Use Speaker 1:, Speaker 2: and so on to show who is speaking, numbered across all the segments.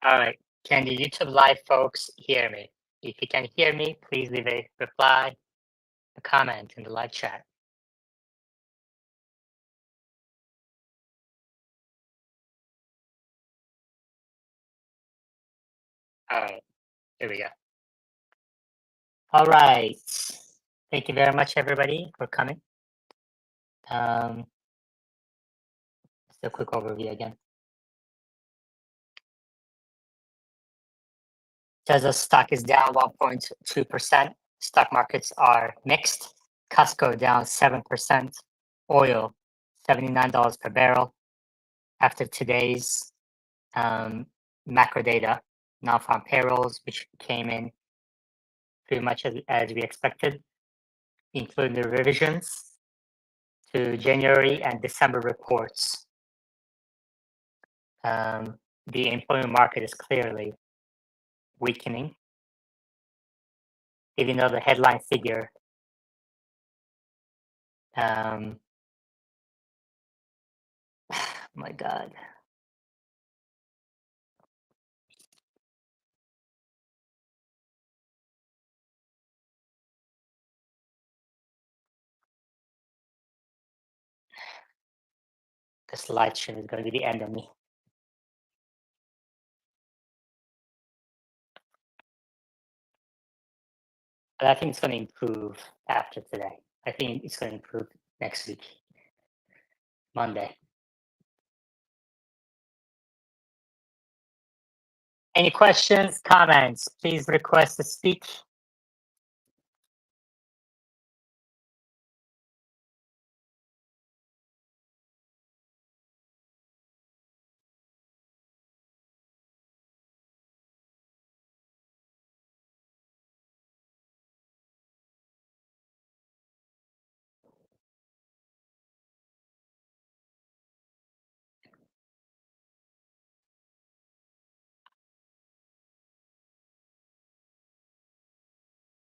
Speaker 1: All right. Can the YouTube live folks hear me? If you can hear me, please leave a reply, a comment in the live chat. All right. Here we go. All right. Thank you very much, everybody, for coming. Just a quick overview again. Tesla stock is down 1.2%. Stock markets are mixed. Costco down 7%. Oil, $79 per barrel. After today's macro data, non-farm payrolls, which came in pretty much as we expected, including the revisions to January and December reports. The employment market is clearly weakening, even though the headline figure my God. This light stream is going to be the end of me. But I think it's going to improve after today. I think it's going to improve next week, Monday. Any questions, comments? Please request to speak.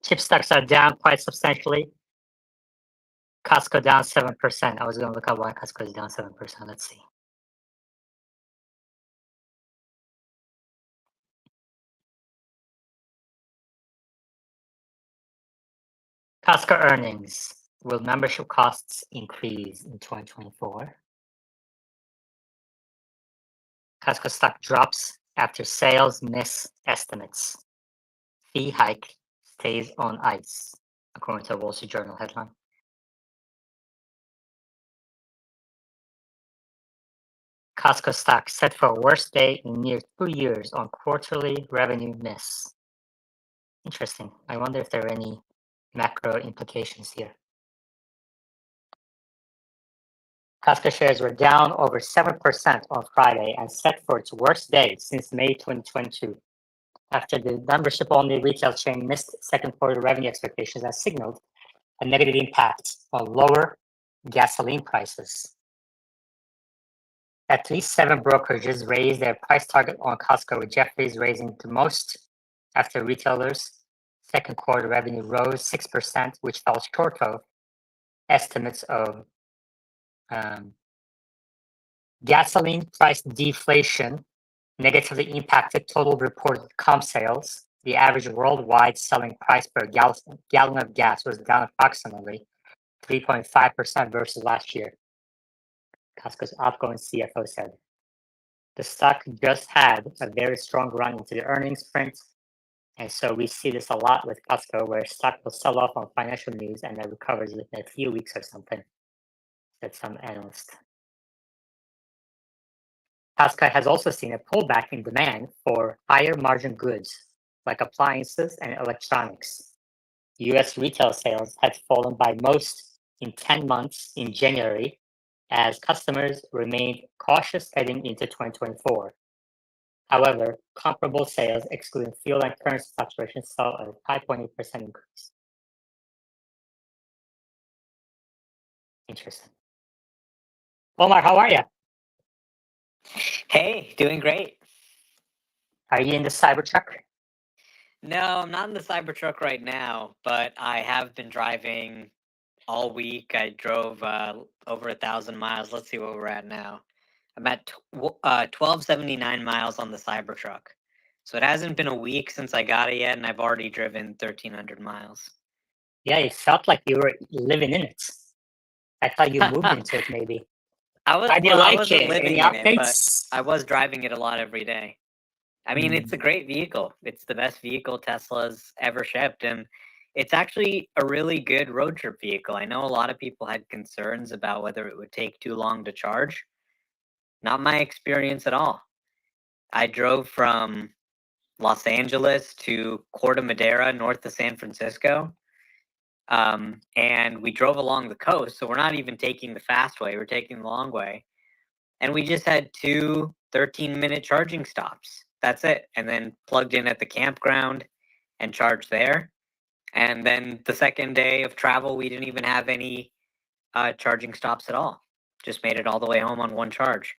Speaker 1: Chip stocks are down quite substantially. Costco down 7%. I was going to look up why Costco is down 7%. Let's see. Costco earnings. Will membership costs increase in 2024? Costco stock drops after sales miss estimates. Fee hike stays on ice, according to a Wall Street Journal headline. Costco stock set for a worst day in near 2 years on quarterly revenue miss. Interesting. I wonder if there are any macro implications here. Costco shares were down over 7% on Friday and set for its worst day since May 2022, after the membership-only retail chain missed second quarter revenue expectations and signaled a negative impact on lower gasoline prices. At least 7 brokerages raised their price target on Costco, with Jefferies raising the most after retailers' second quarter revenue rose 6%, which fell short of estimates of gasoline price deflation negatively impacted total reported comp sales. The average worldwide selling price per gallon of gas was down approximately 3.5% versus last year, Costco's outgoing CFO said. The stock just had a very strong run into the earnings print, and so we see this a lot with Costco, where stock will sell off on financial news and then recovers within a few weeks or something, said some analyst. Costco has also seen a pullback in demand for higher margin goods like appliances and electronics. US retail sales had fallen by most in 10 months in January as customers remained cautious heading into 2024. However, comparable sales, excluding fuel and currency fluctuations, saw a 5.8% increase. Interesting. Omar, how are you?
Speaker 2: Hey, doing great.
Speaker 1: Are you in the Cybertruck?
Speaker 2: No, I'm not in the Cybertruck right now, but I have been driving all week. I drove over 1,000 miles. Let's see where we're at now. I'm at 1,279 miles on the Cybertruck. So it hasn't been a week since I got it yet, and I've already driven 1,300 miles.
Speaker 1: Yeah, it felt like you were living in it. I thought you moved into it, maybe. How do you
Speaker 2: I
Speaker 1: like
Speaker 2: wasn't
Speaker 1: it?
Speaker 2: living
Speaker 1: Any
Speaker 2: in it, but
Speaker 1: updates?
Speaker 2: I was driving it a lot every day. I mean, it's a great vehicle. It's the best vehicle Tesla's ever shipped, and it's actually a really good road trip vehicle. I know a lot of people had concerns about whether it would take too long to charge. Not my experience at all. I drove from Los Angeles to Corte Madera, north of San Francisco. And we drove along the coast, so we're not even taking the fast way, we're taking the long way. And we just had two 13-minute charging stops. That's it. And then plugged in at the campground and charged there. And then the second day of travel, we didn't even have any charging stops at all. Just made it all the way home on one charge.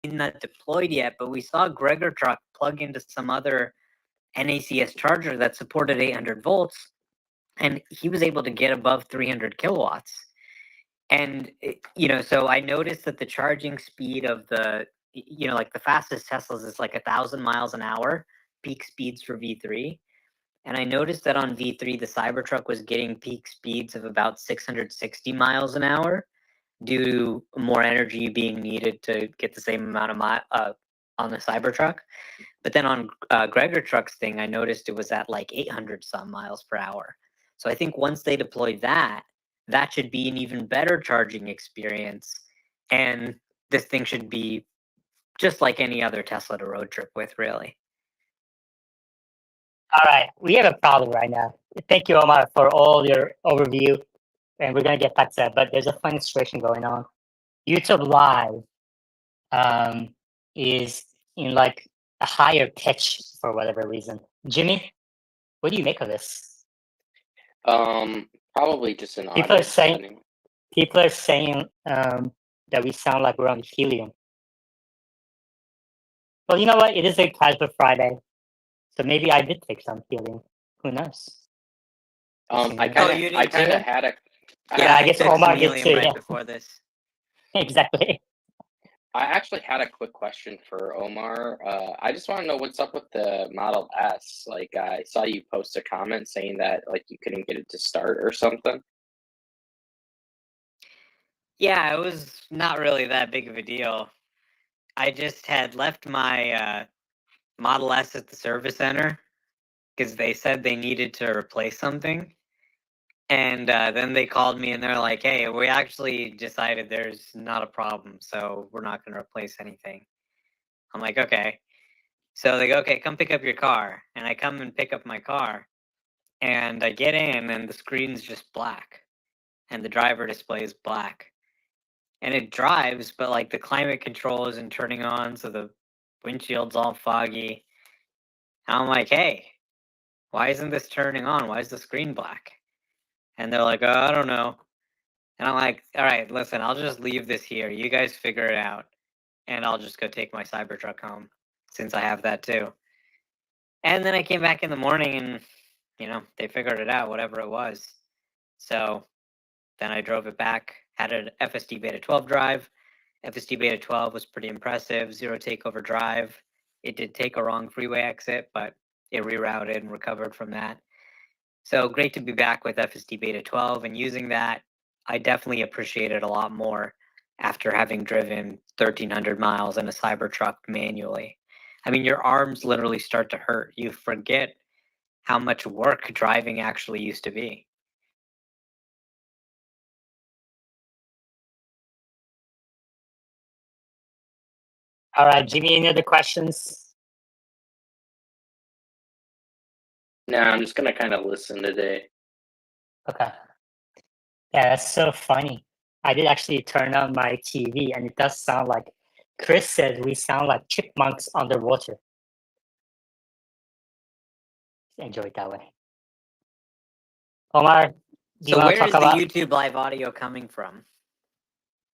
Speaker 2: Not deployed yet, but we saw Gregor truck plug into some other NACS charger that supported 800 volts, and he was able to get above 300 kilowatts. And so I noticed that the charging speed of like the fastest Teslas is like 1,000 miles an hour, peak speeds for V3. And I noticed that on V3, the Cybertruck was getting peak speeds of about 660 miles an hour due to more energy being needed to get the same amount of on the Cybertruck. But then on Gregor Truck's thing, I noticed it was at like 800 some miles per hour. So I think once they deploy that, that should be an even better charging experience. And this thing should be just like any other Tesla to road trip with, really.
Speaker 1: All right, we have a problem right now. Thank you, Omar, for all your overview, and we're gonna get back to that. But there's a funny situation going on. YouTube Live is in like a higher pitch for whatever reason. Jimmy, what do you make of this?
Speaker 3: Probably just an
Speaker 1: People are
Speaker 3: audio
Speaker 1: saying
Speaker 3: setting.
Speaker 1: people are saying that we sound like we're on helium. Well, you know what? It is a casual Friday, so maybe I did take some helium. Who knows?
Speaker 3: I
Speaker 2: Oh, you
Speaker 3: kind
Speaker 2: did
Speaker 3: of
Speaker 2: too?
Speaker 3: had a.
Speaker 1: Yeah, I
Speaker 2: I
Speaker 1: guess
Speaker 2: took some
Speaker 1: Omar did
Speaker 2: helium
Speaker 1: too.
Speaker 2: right
Speaker 1: Yeah,
Speaker 2: before this.
Speaker 1: exactly.
Speaker 3: I actually had a quick question for Omar. I just want to know what's up with the Model S. Like, I saw you post a comment saying that like you couldn't get it to start or something.
Speaker 2: Yeah, it was not really that big of a deal. I just had left my Model S at the service center because they said they needed to replace something. And then they called me and they're like, hey, we actually decided there's not a problem, so we're not going to replace anything. I'm like, okay. So they go, okay, come pick up your car. And I come and pick up my car. And I get in and the screen's just black. And the driver display is black. And it drives, but like the climate control isn't turning on, so the windshield's all foggy. And I'm like, hey, why isn't this turning on? Why is the screen black? And they're like, oh, I don't know. And I'm like, all right, listen, I'll just leave this here. You guys figure it out. And I'll just go take my Cybertruck home since I have that too. And then I came back in the morning and, they figured it out, whatever it was. So then I drove it back, had an FSD Beta 12 drive. FSD Beta 12 was pretty impressive, zero takeover drive. It did take a wrong freeway exit, but it rerouted and recovered from that. So great to be back with FSD Beta 12 and using that. I definitely appreciate it a lot more after having driven 1,300 miles in a Cybertruck manually. I mean, your arms literally start to hurt. You forget how much work driving actually used to be.
Speaker 1: All right, Jimmy, any other questions?
Speaker 3: Nah, I'm just gonna kind of listen today.
Speaker 1: Okay. Yeah, that's so funny. I did actually turn on my TV, and it does sound like Chris said we sound like chipmunks underwater. Enjoy it that way. Omar, do you
Speaker 2: So
Speaker 1: want to
Speaker 2: where
Speaker 1: talk
Speaker 2: is the
Speaker 1: about?
Speaker 2: YouTube live audio coming from?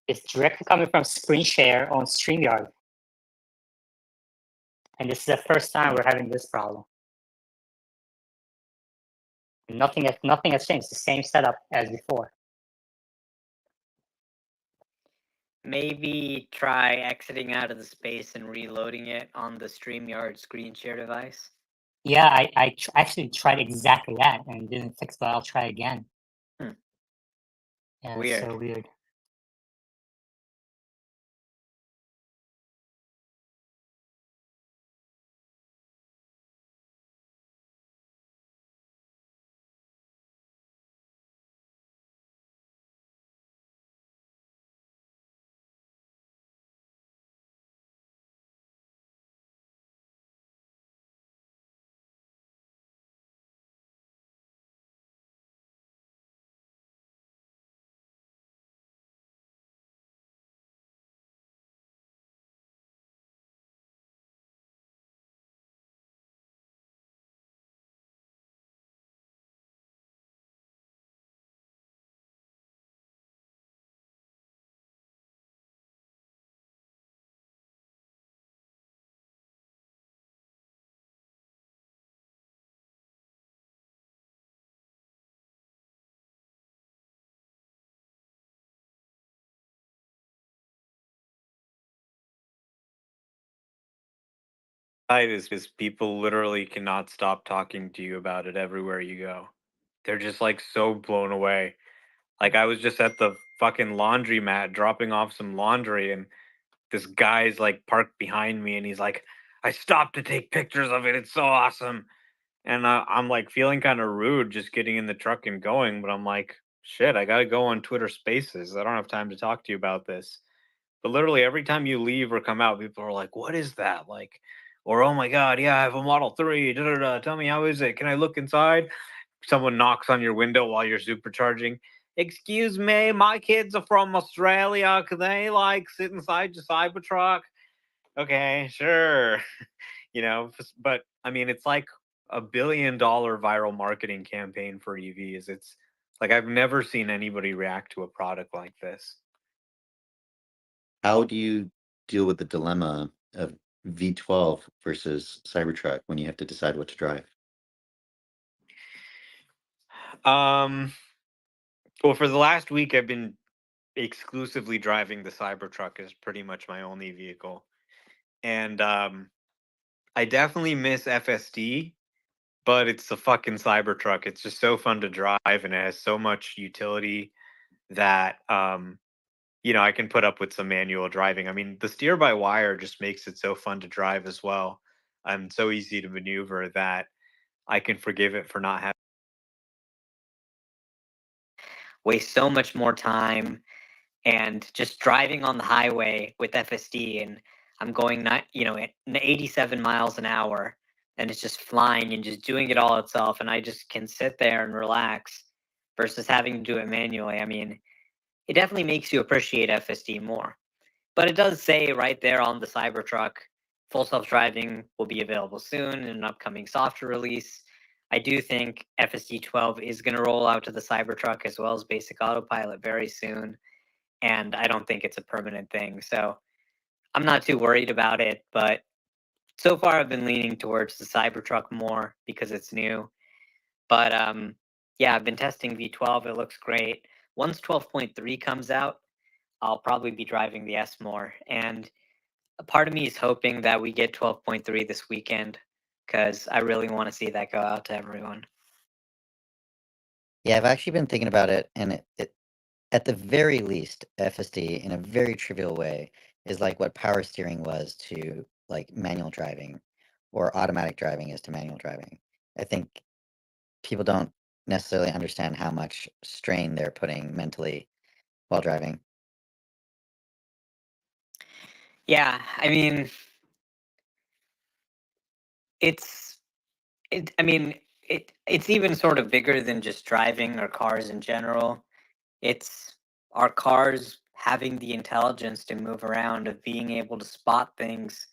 Speaker 1: It's directly coming from screen share on StreamYard, and this is the first time we're having this problem. Nothing has changed. The same setup as before.
Speaker 2: Maybe try exiting out of the space and reloading it on the StreamYard screen share device.
Speaker 1: Yeah, I actually tried exactly that and didn't fix, but I'll try again.
Speaker 2: Hmm.
Speaker 1: Yeah,
Speaker 2: Weird.
Speaker 1: it's so weird.
Speaker 4: Is because people literally cannot stop talking to you about it everywhere you go. They're just like so blown away. Like I was just at the fucking laundromat dropping off some laundry, and this guy's like parked behind me, and he's like, "I stopped to take pictures of it. It's so awesome." And I'm like feeling kind of rude just getting in the truck and going, but I'm like, shit, I gotta go on Twitter Spaces. I don't have time to talk to you about this. But literally every time you leave or come out, people are like, "What is that?" Like, or "Oh my god, yeah, I have a Model 3. Da, da, da. Tell me, how is it? Can I look inside?" Someone knocks on your window while you're supercharging. "Excuse me, my kids are from Australia. Can they like sit inside your Cybertruck?" Okay, sure. But I mean, it's like $1 billion viral marketing campaign for EVs. It's like I've never seen anybody react to a product like this.
Speaker 5: How do you deal with the dilemma of V12 versus Cybertruck when you have to decide what to drive?
Speaker 4: Well, for the last week, I've been exclusively driving the Cybertruck as pretty much my only vehicle, and I definitely miss FSD, but it's the fucking Cybertruck. It's just so fun to drive, and it has so much utility that I can put up with some manual driving. I mean, the steer by wire just makes it so fun to drive as well. And so easy to maneuver that I can forgive it for not having.
Speaker 2: Waste so much more time and just driving on the highway with FSD, and I'm going not at 87 miles an hour, and it's just flying and just doing it all itself, and I just can sit there and relax versus having to do it manually. I mean, it definitely makes you appreciate FSD more. But it does say right there on the Cybertruck, full self-driving will be available soon in an upcoming software release. I do think FSD 12 is going to roll out to the Cybertruck as well as basic autopilot very soon, and I don't think it's a permanent thing. So I'm not too worried about it, but so far I've been leaning towards the Cybertruck more because it's new. But yeah, I've been testing V12. It looks great. Once 12.3 comes out, I'll probably be driving the S more. And a part of me is hoping that we get 12.3 this weekend because I really want to see that go out to everyone.
Speaker 6: Yeah, I've actually been thinking about it, and it at the very least, FSD in a very trivial way is like what power steering was to like manual driving, or automatic driving is to manual driving. I think people don't necessarily understand how much strain they're putting mentally while driving.
Speaker 2: Yeah, I mean, I mean, it's even sort of bigger than just driving or cars in general. It's our cars having the intelligence to move around, of being able to spot things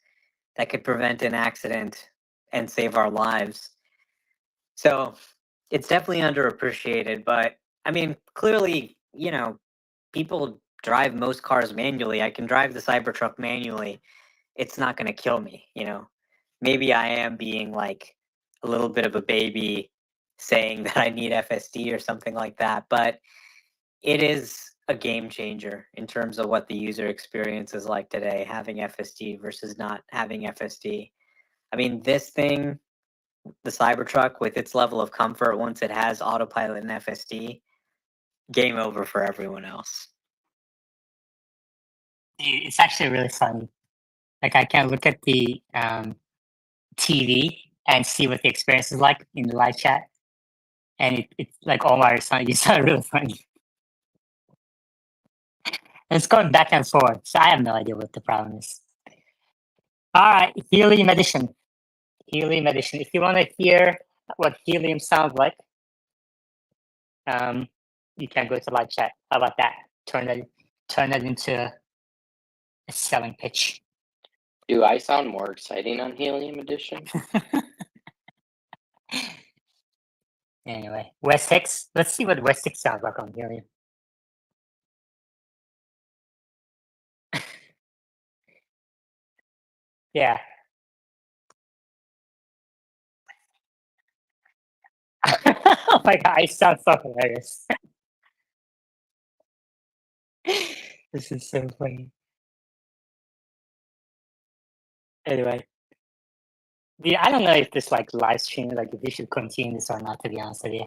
Speaker 2: that could prevent an accident and save our lives. So it's definitely underappreciated, but I mean, clearly, people drive most cars manually. I can drive the Cybertruck manually. It's not going to kill me. Maybe I am being like a little bit of a baby saying that I need FSD or something like that, but it is a game changer in terms of what the user experience is like today, having FSD versus not having FSD. I mean, this thing, the Cybertruck, with its level of comfort, once it has autopilot and FSD, game over for everyone else.
Speaker 1: It's actually really funny. Like I can look at the TV and see what the experience is like in the live chat, and it's like Omar, you sound really funny. And it's going back and forth, so I have no idea what the problem is. All right, helium edition. Helium edition. If you want to hear what helium sounds like, you can go to live chat. How about that? Turn that into a selling pitch.
Speaker 3: Do I sound more exciting on Helium Edition?
Speaker 1: Anyway, West 6. Let's see what West 6 sounds like on helium. Yeah. Oh my god, I sound so hilarious. This is so funny. Anyway. I don't know if this like live stream, like if we should continue this or not, to be honest with you.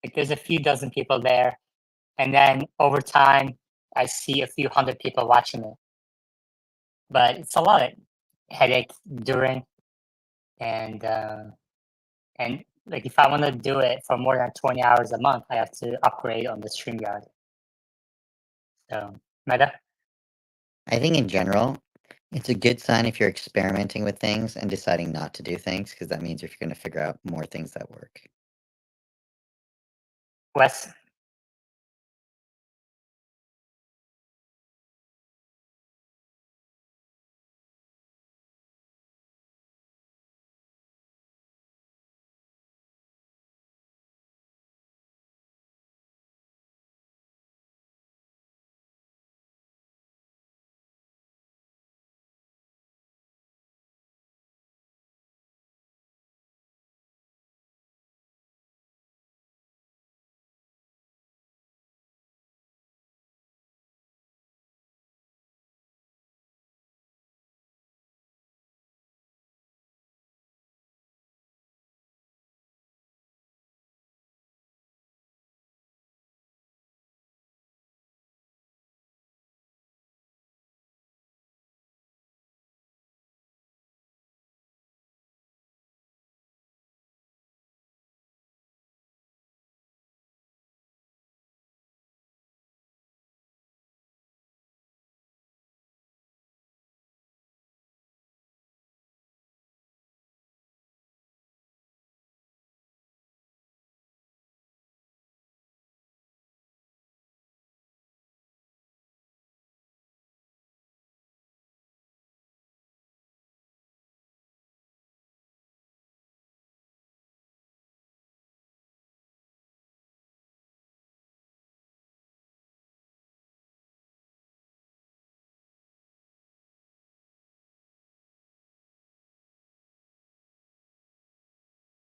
Speaker 1: Like there's a few dozen people there, and then over time I see a few hundred people watching it. But it's a lot of headache during, and like if I want to do it for more than 20 hours a month, I have to upgrade on the StreamYard. So, Meta?
Speaker 6: I think in general, it's a good sign if you're experimenting with things and deciding not to do things, because that means you're going to figure out more things that work.
Speaker 1: Wes?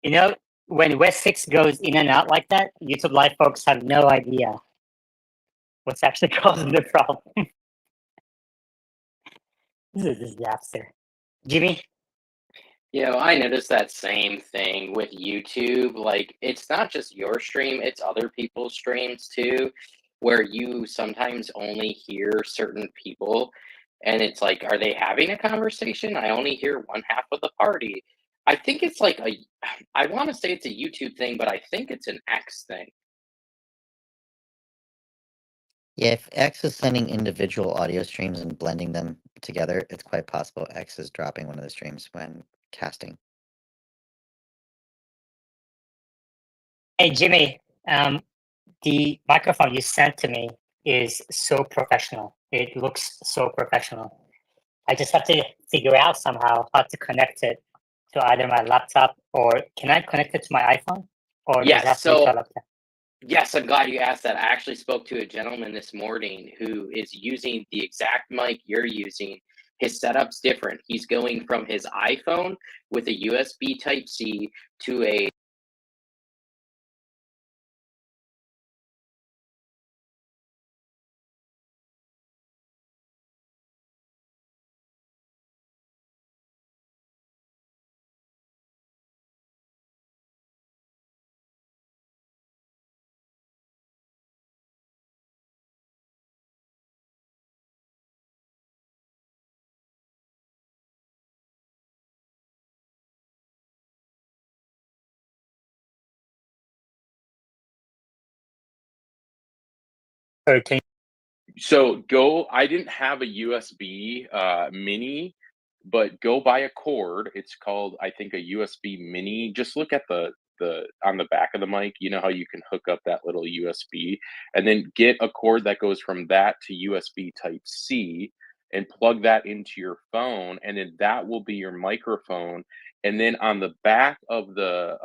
Speaker 1: You know, when West 6 goes in and out like that, YouTube Live folks have no idea what's actually causing the problem. This is a disaster. Jimmy?
Speaker 3: I noticed that same thing with YouTube. Like, it's not just your stream, it's other people's streams too, where you sometimes only hear certain people. And it's like, are they having a conversation? I only hear one half of the party. I think it's like I want to say it's a YouTube thing, but I think it's an X thing.
Speaker 6: Yeah, if X is sending individual audio streams and blending them together, it's quite possible X is dropping one of the streams when casting.
Speaker 1: Hey, Jimmy, the microphone you sent to me is so professional. It looks so professional. I just have to figure out somehow how to connect it to either my laptop or can I connect it to my iPhone? Or does it
Speaker 3: Yes,
Speaker 1: have to be to a
Speaker 3: so
Speaker 1: laptop?
Speaker 3: yes, I'm glad you asked that. I actually spoke to a gentleman this morning who is using the exact mic you're using. His setup's different. He's going from his iPhone with a USB Type C to a
Speaker 1: Or can
Speaker 7: So go. I didn't have a USB mini, but go buy a cord. It's called, I think, a USB mini. Just look at the on the back of the mic. You know how you can hook up that little USB, and then get a cord that goes from that to USB Type C, and plug that into your phone, and then that will be your microphone. And then on the back of the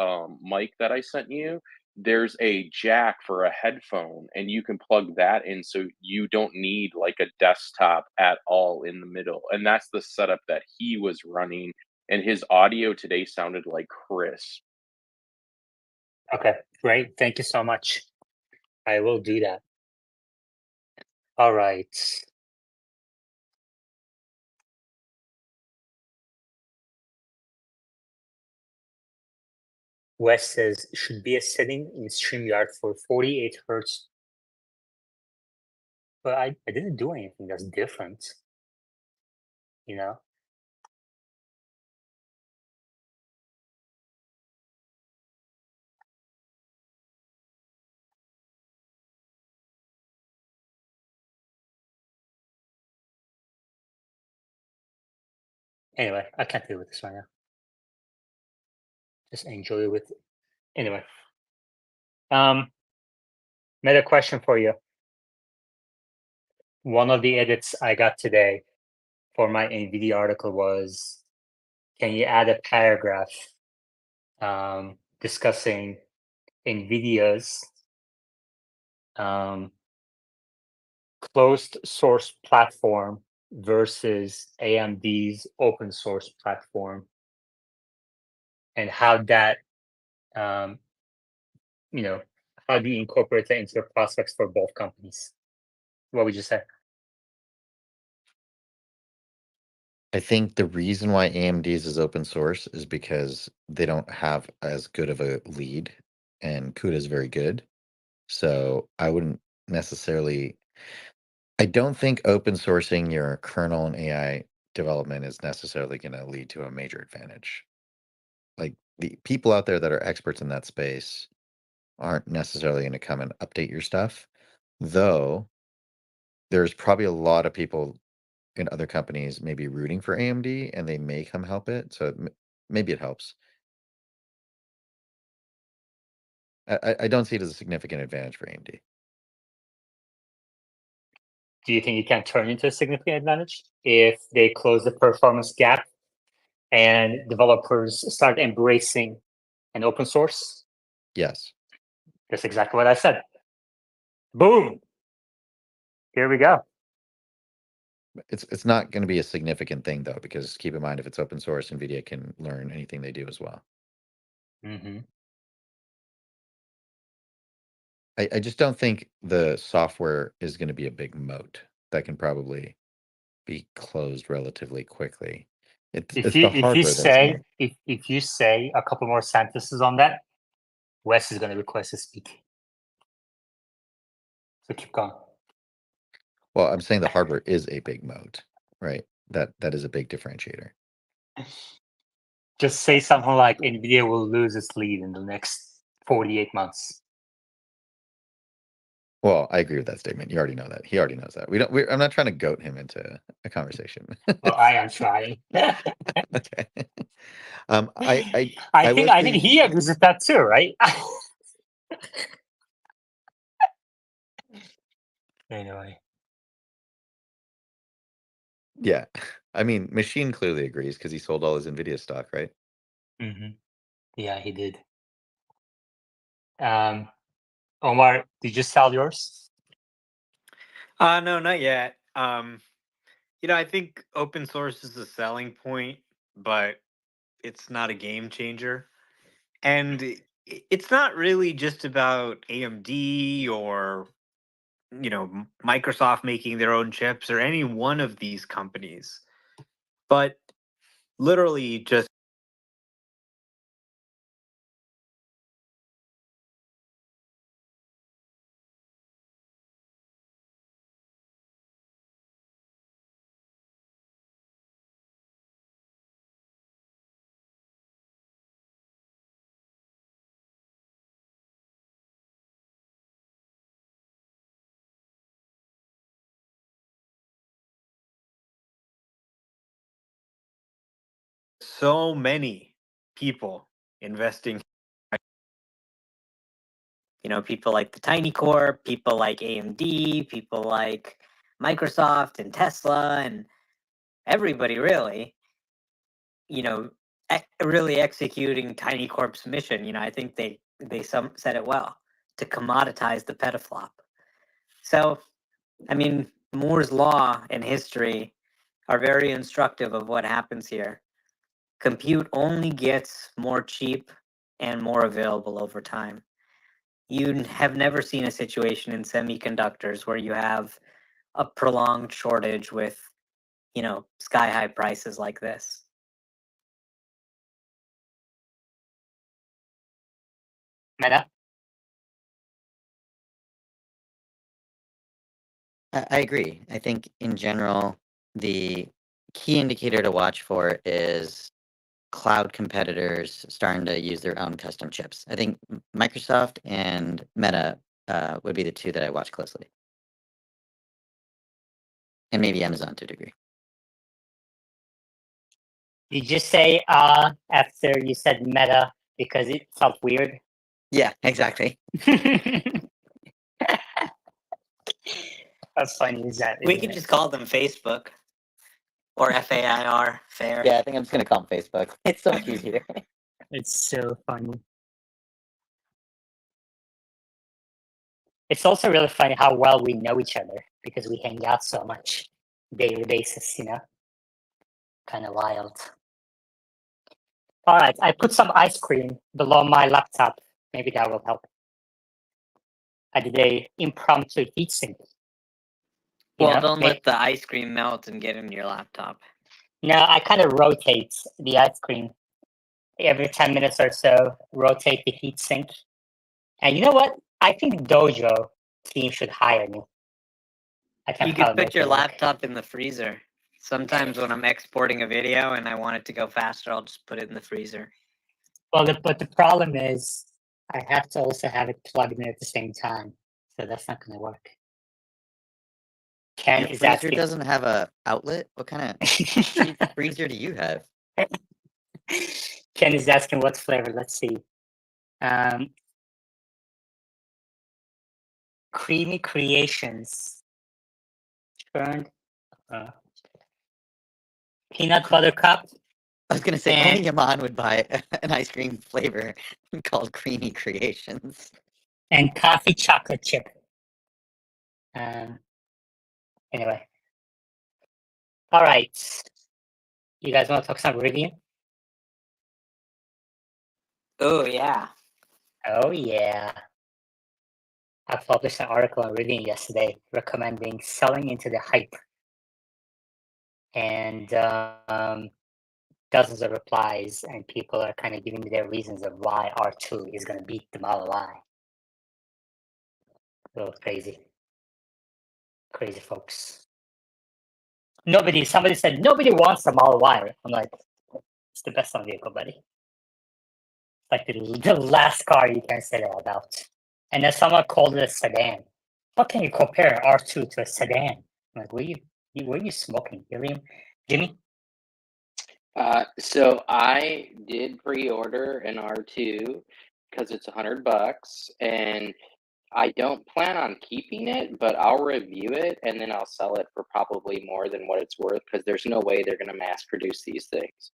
Speaker 7: mic that I sent you, there's a jack for a headphone, and you can plug that in, so you don't need like a desktop at all in the middle. And that's the setup that he was running, and his audio today sounded like crisp.
Speaker 1: Okay, great. Thank you so much. I will do that. All right. Wes says should be a setting in StreamYard for 48 hertz. But I didn't do anything that's different. You know? Anyway, I can't deal with this right now. Just enjoy with it. Anyway. Another question for you. One of the edits I got today for my NVIDIA article was, can you add a paragraph discussing NVIDIA's closed source platform versus AMD's open source platform, and how that, how do you incorporate that into the prospects for both companies? What would you say?
Speaker 5: I think the reason why AMD's is open source is because they don't have as good of a lead, and CUDA is very good. So I wouldn't necessarily. I don't think open sourcing your kernel and AI development is necessarily going to lead to a major advantage. Like, the people out there that are experts in that space aren't necessarily going to come and update your stuff, though there's probably a lot of people in other companies maybe rooting for AMD, and they may come help it. So maybe it helps. I don't see it as a significant advantage for AMD.
Speaker 1: Do you think it can turn into a significant advantage if they close the performance gap and developers start embracing an open source?
Speaker 5: Yes.
Speaker 1: That's exactly what I said. Boom. Here we go.
Speaker 5: It's not going to be a significant thing, though, because keep in mind, if it's open source, NVIDIA can learn anything they do as well.
Speaker 1: Mm-hmm.
Speaker 5: I just don't think the software is going to be a big moat that can probably be closed relatively quickly. It's
Speaker 1: If
Speaker 5: the
Speaker 1: you
Speaker 5: hardware that's
Speaker 1: say if you say a couple more sentences on that, Wes is going to request to speak. So keep going.
Speaker 5: well, I'm saying the hardware is a big moat, right? That is a big differentiator.
Speaker 1: Just say something like NVIDIA will lose its lead in the next 48 months.
Speaker 5: Well, I agree with that statement. You already know that. He already knows that. I'm not trying to goat him into a conversation.
Speaker 1: Well, I am trying.
Speaker 5: Okay. I
Speaker 1: I
Speaker 5: will
Speaker 1: think
Speaker 5: say
Speaker 1: he agrees with that too, right? Anyway.
Speaker 5: Yeah. I mean, Machine clearly agrees because he sold all his Nvidia stock, right?
Speaker 1: Yeah, he did. Omar, did you sell yours?
Speaker 4: No, not yet. I think open source is a selling point, but it's not a game changer. And it's not really just about AMD or Microsoft making their own chips or any one of these companies, but literally just so many people investing.
Speaker 2: People like the Tiny Corp, people like AMD, people like Microsoft and Tesla, and everybody really, really executing Tiny Corp's mission. I think they said it well, to commoditize the petaflop. So, I mean, Moore's law and history are very instructive of what happens here. Compute only gets more cheap and more available over time. You have never seen a situation in semiconductors where you have a prolonged shortage with, sky high prices like this.
Speaker 1: Meta?
Speaker 6: I agree. I think in general, the key indicator to watch for is cloud competitors starting to use their own custom chips. I think Microsoft and Meta would be the two that I watch closely. And maybe Amazon to a degree.
Speaker 1: Did you say after you said Meta because it felt weird?
Speaker 6: Yeah, exactly.
Speaker 1: How funny is that?
Speaker 2: We
Speaker 1: isn't
Speaker 2: could
Speaker 1: it?
Speaker 2: just call them Facebook or FAIR, fair.
Speaker 6: Yeah, I think I'm just going to call them Facebook. It's so much easier.
Speaker 1: It's so funny. It's also really funny how well we know each other because we hang out so much daily basis, kind of wild. All right, I put some ice cream below my laptop. Maybe that will help. I did a impromptu heat sink.
Speaker 2: Well, don't let the ice cream melt and get in your laptop.
Speaker 1: No, I kind of rotate the ice cream every 10 minutes or so, rotate the heat sink. And you know what? I think Dojo team should hire me.
Speaker 2: You could put your laptop in the freezer. Sometimes when I'm exporting a video and I want it to go faster, I'll just put it in the freezer.
Speaker 1: Well, but the problem is I have to also have it plugged in at the same time. So that's not going to work. Ken
Speaker 6: Your
Speaker 1: is
Speaker 6: freezer
Speaker 1: asking.
Speaker 6: doesn't have a outlet? What kind of cheap freezer do you have?
Speaker 1: Ken is asking what flavor. Let's see. Creamy Creations. Churned. Peanut butter cup.
Speaker 6: I was going to say, only Yaman would buy an ice cream flavor called Creamy Creations.
Speaker 1: And coffee chocolate chip. Anyway. All right. You guys want to talk some Rivian?
Speaker 2: Oh, yeah.
Speaker 1: Oh, yeah. I published an article on Rivian yesterday recommending selling into the hype. And dozens of replies, and people are kind of giving me their reasons of why R2 is going to beat the Model Y. A little crazy. Crazy folks. Somebody said, nobody wants the Model Y. I'm like, it's the best on vehicle, buddy. Like the last car you can say that about. And then someone called it a sedan. How can you compare an R2 to a sedan? I'm like, were you smoking helium? Jimmy?
Speaker 3: So I did pre-order an R2 because it's $100, and I don't plan on keeping it, but I'll review it and then I'll sell it for probably more than what it's worth because there's no way they're going to mass produce these things.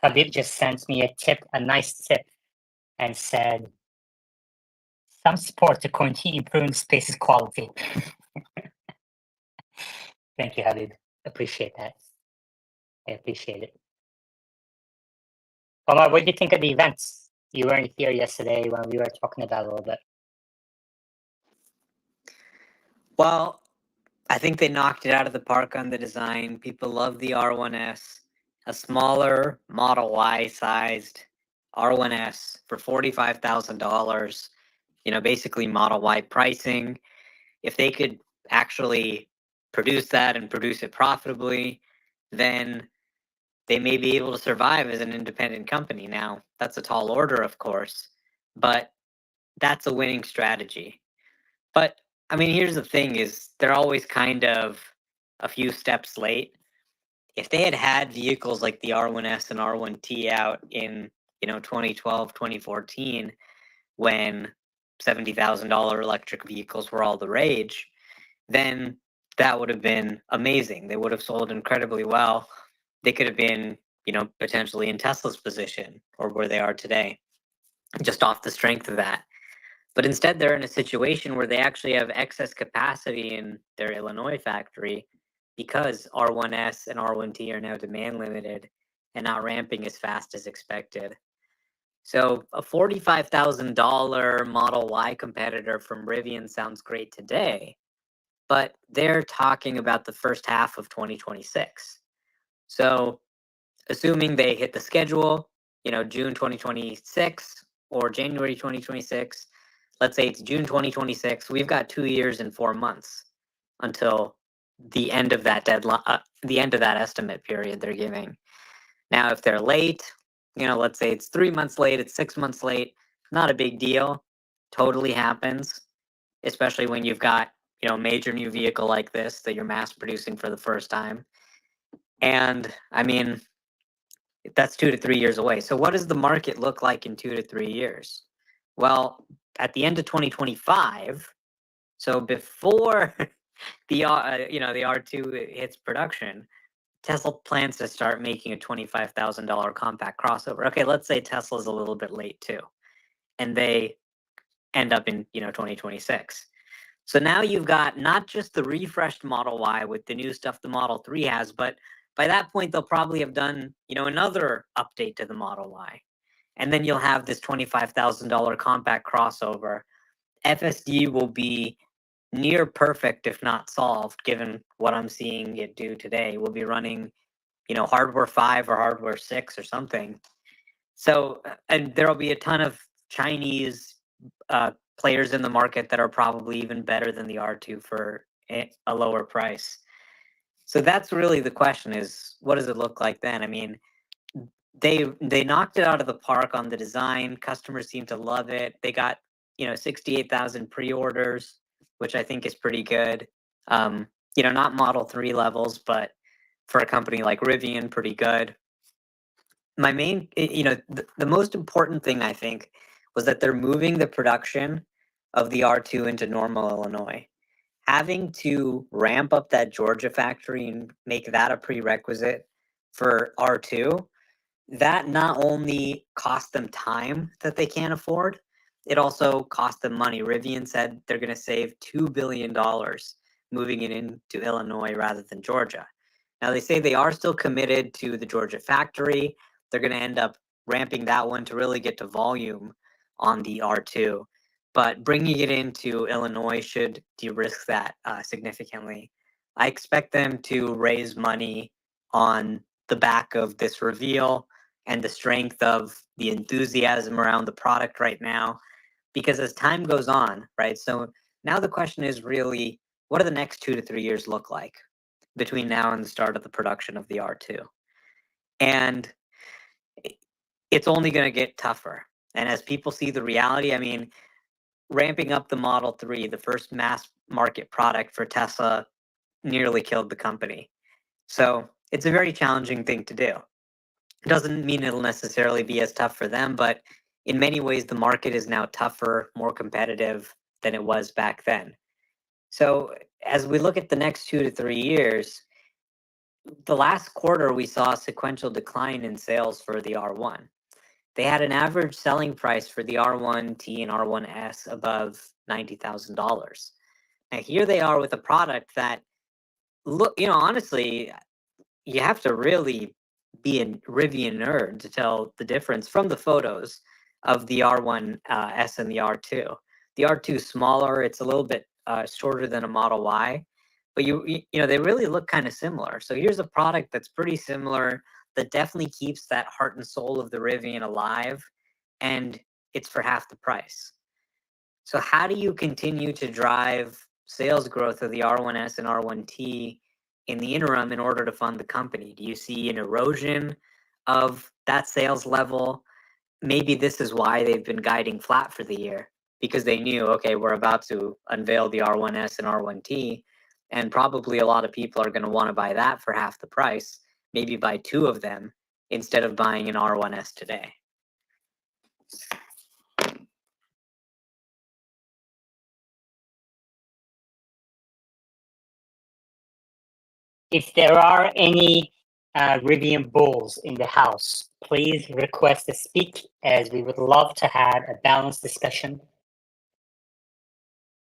Speaker 1: Habib just sent me a nice tip, and said, some support to continue improving space's quality. Thank you, Habib. Appreciate that. I appreciate it. Omar, what did you think of the events? You weren't here yesterday when we were talking about it a little bit.
Speaker 2: Well, I think they knocked it out of the park on the design. People love the R1S, a smaller Model Y sized R1S for $45,000. You know, basically Model Y pricing. If they could actually produce that and produce it profitably, then they may be able to survive as an independent company. Now, that's a tall order, of course, but that's a winning strategy. But I mean, here's the thing is they're always kind of a few steps late. If they had had vehicles like the R1S and R1T out in, 2012, 2014, when $70,000 electric vehicles were all the rage, then that would have been amazing. They would have sold incredibly well. They could have been, potentially in Tesla's position or where they are today, just off the strength of that. But instead, they're in a situation where they actually have excess capacity in their Illinois factory because R1S and R1T are now demand limited and not ramping as fast as expected. So a $45,000 Model Y competitor from Rivian sounds great today, but they're talking about the first half of 2026. So assuming they hit the schedule, June 2026 or January 2026, let's say it's June 2026, we've got 2 years and 4 months until the end of that deadline, the end of that estimate period they're giving. Now, if they're late, let's say it's 3 months late, it's 6 months late, not a big deal. Totally happens, especially when you've got, a major new vehicle like this that you're mass producing for the first time. And I mean, that's 2 to 3 years away. So what does the market look like in 2 to 3 years? Well, at the end of 2025, so before the the R2 hits production, Tesla plans to start making a $25,000 compact crossover. Okay, let's say Tesla's a little bit late too, and they end up in 2026. So now you've got not just the refreshed Model Y with the new stuff the Model 3 has, but by that point they'll probably have done another update to the Model Y, and then you'll have this $25,000 compact crossover. FSD will be near perfect, if not solved, given what I'm seeing it do today. We'll be running, hardware 5 or hardware 6 or something. So, and there'll be a ton of Chinese players in the market that are probably even better than the R2 for a lower price. So that's really the question: is what does it look like then? I mean, they knocked it out of the park on the design. Customers seem to love it. They got 68,000 pre-orders, which I think is pretty good. Not Model 3 levels, but for a company like Rivian, pretty good. My main, the most important thing I think was that they're moving the production of the R2 into Normal, Illinois. Having to ramp up that Georgia factory and make that a prerequisite for R2, that not only cost them time that they can't afford, it also cost them money. Rivian said they're going to save $2 billion moving it into Illinois rather than Georgia. Now, they say they are still committed to the Georgia factory. They're going to end up ramping that one to really get to volume on the R2. But bringing it into Illinois should de-risk that significantly. I expect them to raise money on the back of this reveal and the strength of the enthusiasm around the product right now. Because as time goes on, right? So now the question is really, what do the next 2 to 3 years look like between now and the start of the production of the R2? And it's only going to get tougher. And as people see the reality, I mean, ramping up the Model 3, the first mass market product for Tesla, nearly killed the company. So it's a very challenging thing to do. It doesn't mean it'll necessarily be as tough for them, but in many ways, the market is now tougher, more competitive than it was back then. So as we look at the next 2 to 3 years, the last quarter we saw a sequential decline in sales for the R1. They had an average selling price for the R1T and R1S above $90,000. Now here they are with a product that look, honestly, you have to really be a Rivian nerd to tell the difference from the photos of the R1S and the R2. The R2 is smaller; it's a little bit shorter than a Model Y, but they really look kind of similar. So here's a product that's pretty similar that definitely keeps that heart and soul of the Rivian alive, and it's for half the price. So how do you continue to drive sales growth of the R1S and R1T in the interim in order to fund the company? Do you see an erosion of that sales level? Maybe this is why they've been guiding flat for the year, because they knew, okay, we're about to unveil the R1S and R1T, and probably a lot of people are going to want to buy that for half the price, maybe buy 2 of them instead of buying an R1S today.
Speaker 1: If there are any Rivian bulls in the house, please request to speak, as we would love to have a balanced discussion.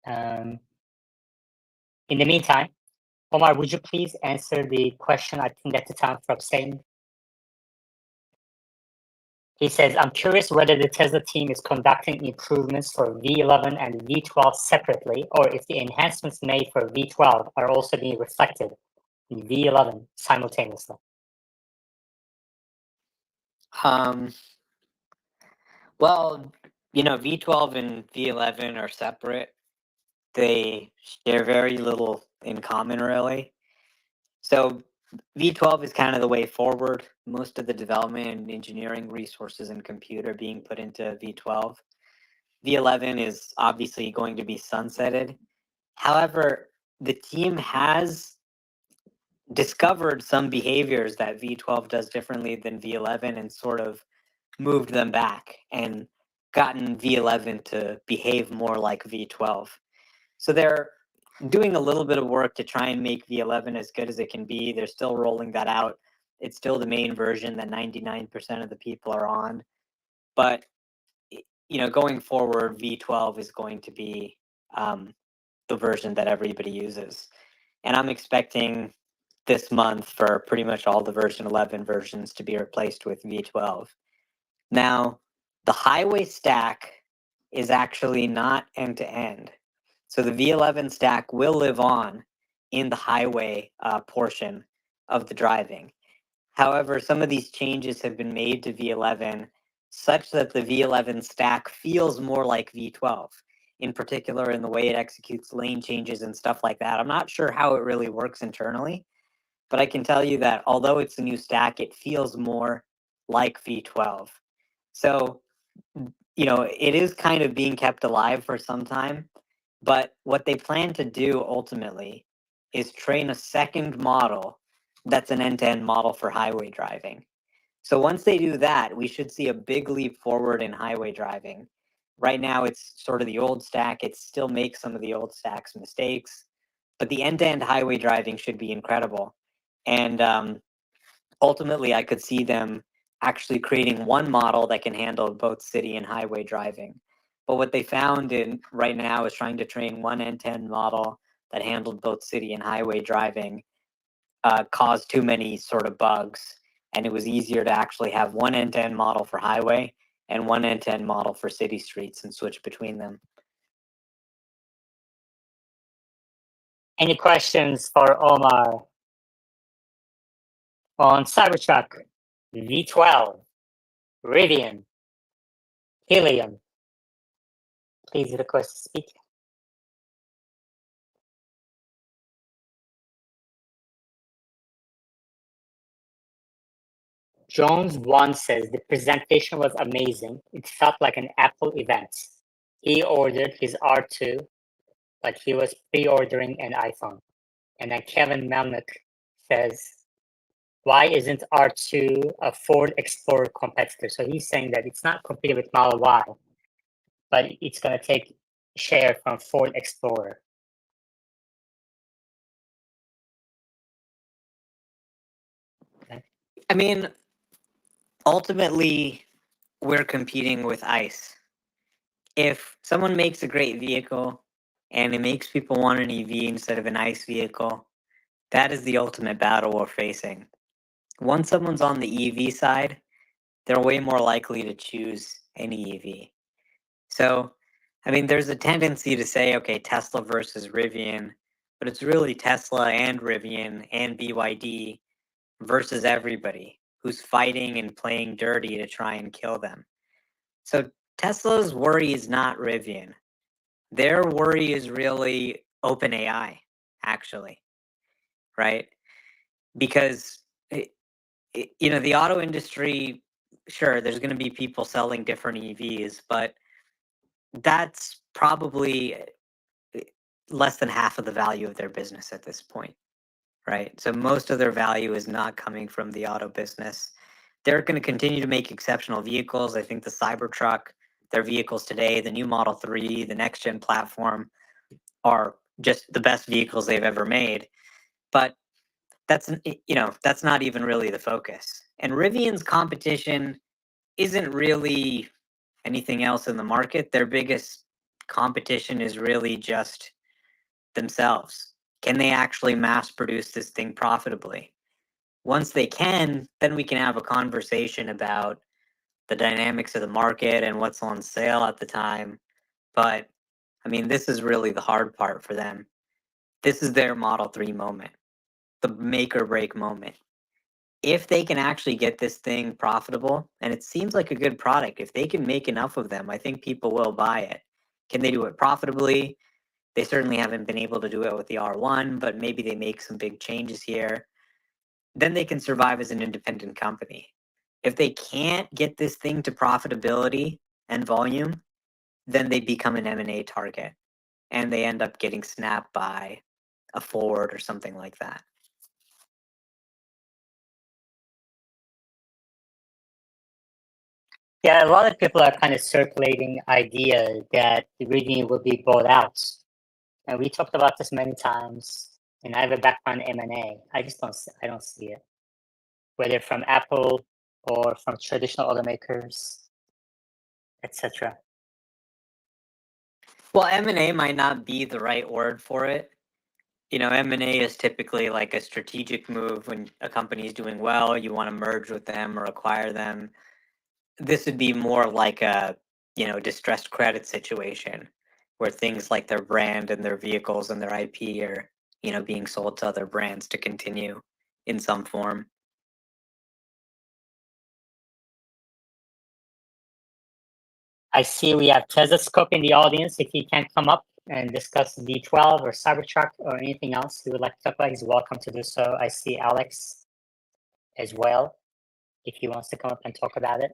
Speaker 1: In the meantime, Omar, would you please answer the question? I think that's the time for Hussein. He says, I'm curious whether the Tesla team is conducting improvements for V11 and V12 separately, or if the enhancements made for V12 are also being reflected in V11 simultaneously.
Speaker 2: Well, V12 and V11 are separate. They share very little in common, really. So V12 is kind of the way forward. Most of the development and engineering resources and compute are being put into V12. V11 is obviously going to be sunsetted. However, the team has discovered some behaviors that V12 does differently than V11 and sort of moved them back and gotten V11 to behave more like V12. So they're doing a little bit of work to try and make V11 as good as it can be. They're still rolling that out. It's still the main version that 99% of the people are on. But going forward, V12 is going to be the version that everybody uses. And I'm expecting this month for pretty much all the version 11 versions to be replaced with V12. Now, the highway stack is actually not end-to-end. So the V11 stack will live on in the highway portion of the driving. However, some of these changes have been made to V11 such that the V11 stack feels more like V12, in particular in the way it executes lane changes and stuff like that. I'm not sure how it really works internally, but I can tell you that although it's a new stack, it feels more like V12. So, it is kind of being kept alive for some time, but what they plan to do ultimately is train a second model that's an end-to-end model for highway driving. So once they do that, we should see a big leap forward in highway driving. Right now, it's sort of the old stack. It still makes some of the old stacks mistakes, but the end-to-end highway driving should be incredible. And ultimately, I could see them actually creating one model that can handle both city and highway driving. But what they found in right now is trying to train one end-to-end model that handled both city and highway driving caused too many sort of bugs. And it was easier to actually have one end-to-end model for highway and one end-to-end model for city streets and switch between them.
Speaker 1: Any questions for Omar on Cybertruck, V12, Rivian, Helium? Please request to speak. Jones One says the presentation was amazing. It felt like an Apple event. He ordered his R2, but he was pre-ordering an iPhone. And then Kevin Melnick says, why isn't R2 a Ford Explorer competitor? So he's saying that it's not competing with Model Y, but it's going to take share from Ford Explorer.
Speaker 2: I mean, ultimately, we're competing with ICE. If someone makes a great vehicle and it makes people want an EV instead of an ICE vehicle, that is the ultimate battle we're facing. Once someone's on the EV side, they're way more likely to choose any EV. So, I mean, there's a tendency to say, okay, Tesla versus Rivian, but it's really Tesla and Rivian and BYD versus everybody who's fighting and playing dirty to try and kill them. So Tesla's worry is not Rivian. Their worry is really OpenAI, actually, right? Because the auto industry, sure, there's going to be people selling different EVs, but that's probably less than half of the value of their business at this point, right? So most of their value is not coming from the auto business. They're going to continue to make exceptional vehicles. I think the Cybertruck, their vehicles today, the new Model 3, the next gen platform are just the best vehicles they've ever made. But that's not even really the focus. And Rivian's competition isn't really anything else in the market. Their biggest competition is really just themselves. Can they actually mass produce this thing profitably? Once they can, then we can have a conversation about the dynamics of the market and what's on sale at the time. But I mean, this is really the hard part for them. This is their Model 3 moment, the make or break moment. If they can actually get this thing profitable, and it seems like a good product, if they can make enough of them, I think people will buy it. Can they do it profitably? They certainly haven't been able to do it with the R1, but maybe they make some big changes here. Then they can survive as an independent company. If they can't get this thing to profitability and volume, then they become an M&A target and they end up getting snapped by a Ford or something like that.
Speaker 1: Yeah, a lot of people are kind of circulating idea that the Rivian will be bought out. And we talked about this many times, and I have a background in M&A. I don't see it. Whether from Apple or from traditional automakers, etc.
Speaker 2: Well, M&A might not be the right word for it. M&A is typically like a strategic move when a company is doing well, you want to merge with them or acquire them. This would be more like a, distressed credit situation where things like their brand and their vehicles and their IP are, being sold to other brands to continue in some form.
Speaker 1: I see we have Telescope in the audience. If he can come up and discuss V12 or Cybertruck or anything else he would like to talk about, he's welcome to do so. I see Alex as well, if he wants to come up and talk about it.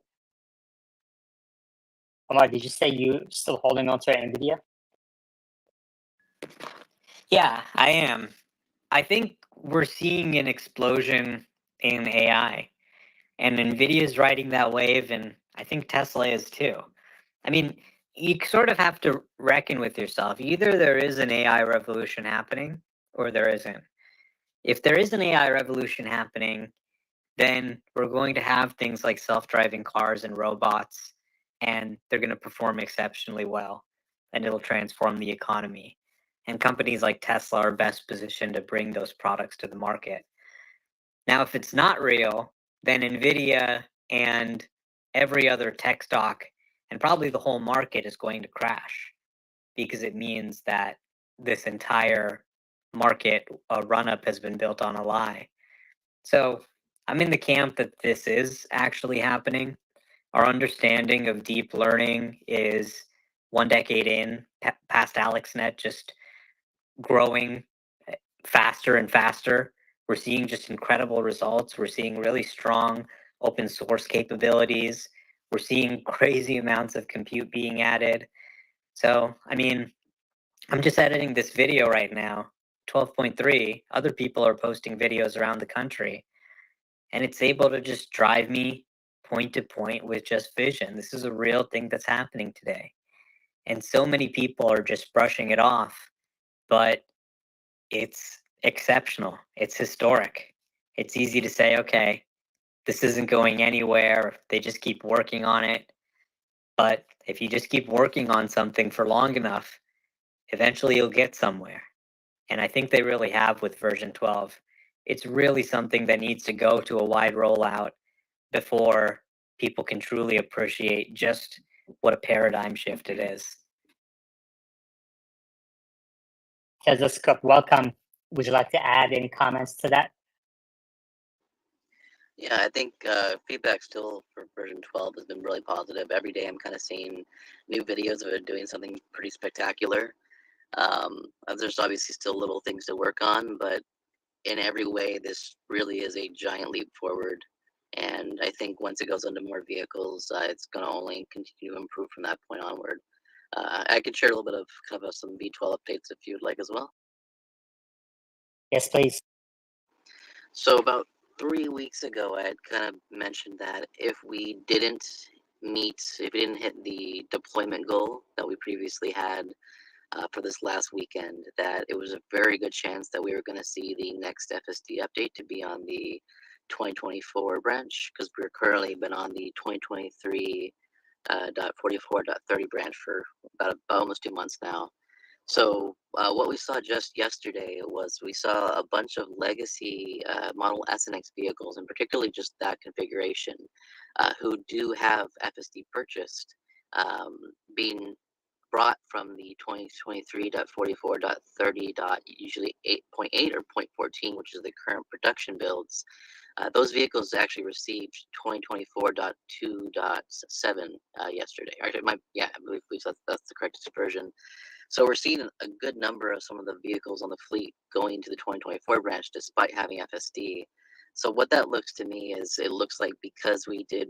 Speaker 1: Omar, did you say you're still holding on to NVIDIA?
Speaker 2: Yeah, I am. I think we're seeing an explosion in AI, and NVIDIA is riding that wave, and I think Tesla is too. I mean, you sort of have to reckon with yourself. Either there is an AI revolution happening or there isn't. If there is an AI revolution happening, then we're going to have things like self-driving cars and robots, and they're going to perform exceptionally well, and it'll transform the economy. And companies like Tesla are best positioned to bring those products to the market. Now, if it's not real, then NVIDIA and every other tech stock and probably the whole market is going to crash, because it means that this entire market run-up has been built on a lie. So I'm in the camp that this is actually happening. Our understanding of deep learning is 1 decade in, past AlexNet, just growing faster and faster. We're seeing just incredible results. We're seeing really strong open source capabilities. We're seeing crazy amounts of compute being added. So, I mean, I'm just editing this video right now, 12.3. Other people are posting videos around the country. and it's able to just drive me point to point with just vision. This is a real thing that's happening today. And so many people are just brushing it off, but it's exceptional. It's historic. It's easy to say, okay, this isn't going anywhere. They just keep working on it. But if you just keep working on something for long enough, eventually you'll get somewhere. And I think they really have with version 12. It's really something that needs to go to a wide rollout before people can truly appreciate just what a paradigm shift it is.
Speaker 1: Telescope, welcome. Would you like to add any comments to that?
Speaker 8: Yeah, I think feedback still for version 12 has been really positive. Every day I'm kind of seeing new videos of it doing something pretty spectacular. There's obviously still little things to work on, but in every way, this really is a giant leap forward. And I think once it goes into more vehicles, it's going to only continue to improve from that point onward. I could share a little bit of kind of some V12 updates if you'd like as well.
Speaker 1: Yes, please.
Speaker 8: So about 3 weeks ago, I had kind of mentioned that if we didn't hit the deployment goal that we previously had for this last weekend, that it was a very good chance that we were going to see the next FSD update to be on the 2024 branch, because we're currently been on the 2023 .44.30 branch for about almost 2 months now. So what we saw just yesterday was we saw a bunch of legacy Model S and X vehicles, and particularly just that configuration, who do have FSD purchased, being brought from the 2023.44.30. Usually 8.8 or 0.14, which is the current production builds. Those vehicles actually received 2024.2.7 yesterday. Actually, I believe that's the correct version. So we're seeing a good number of some of the vehicles on the fleet going to the 2024 branch despite having FSD. So what that looks to me is, it looks like because we did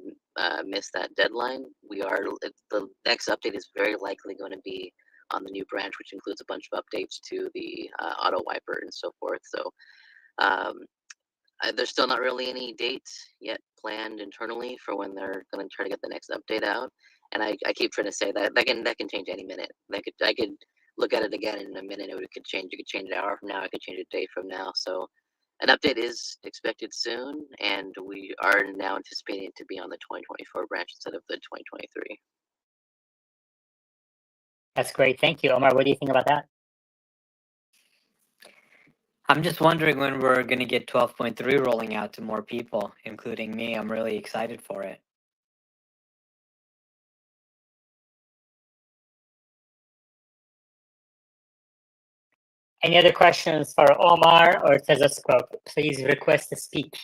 Speaker 8: miss that deadline, the next update is very likely going to be on the new branch, which includes a bunch of updates to the auto wiper and so forth. So there's still not really any dates yet planned internally for when they're going to try to get the next update out. And I keep trying to say that can change any minute. I could look at it again in a minute. It could change. You could change an hour from now. I could change a day from now. So an update is expected soon, and we are now anticipating it to be on the 2024 branch instead of the 2023.
Speaker 1: That's great. Thank you. Omar, what do you think about that?
Speaker 2: I'm just wondering when we're going to get 12.3 rolling out to more people, including me. I'm really excited for it.
Speaker 1: Any other questions for Omar or Telescope? Please request to speak.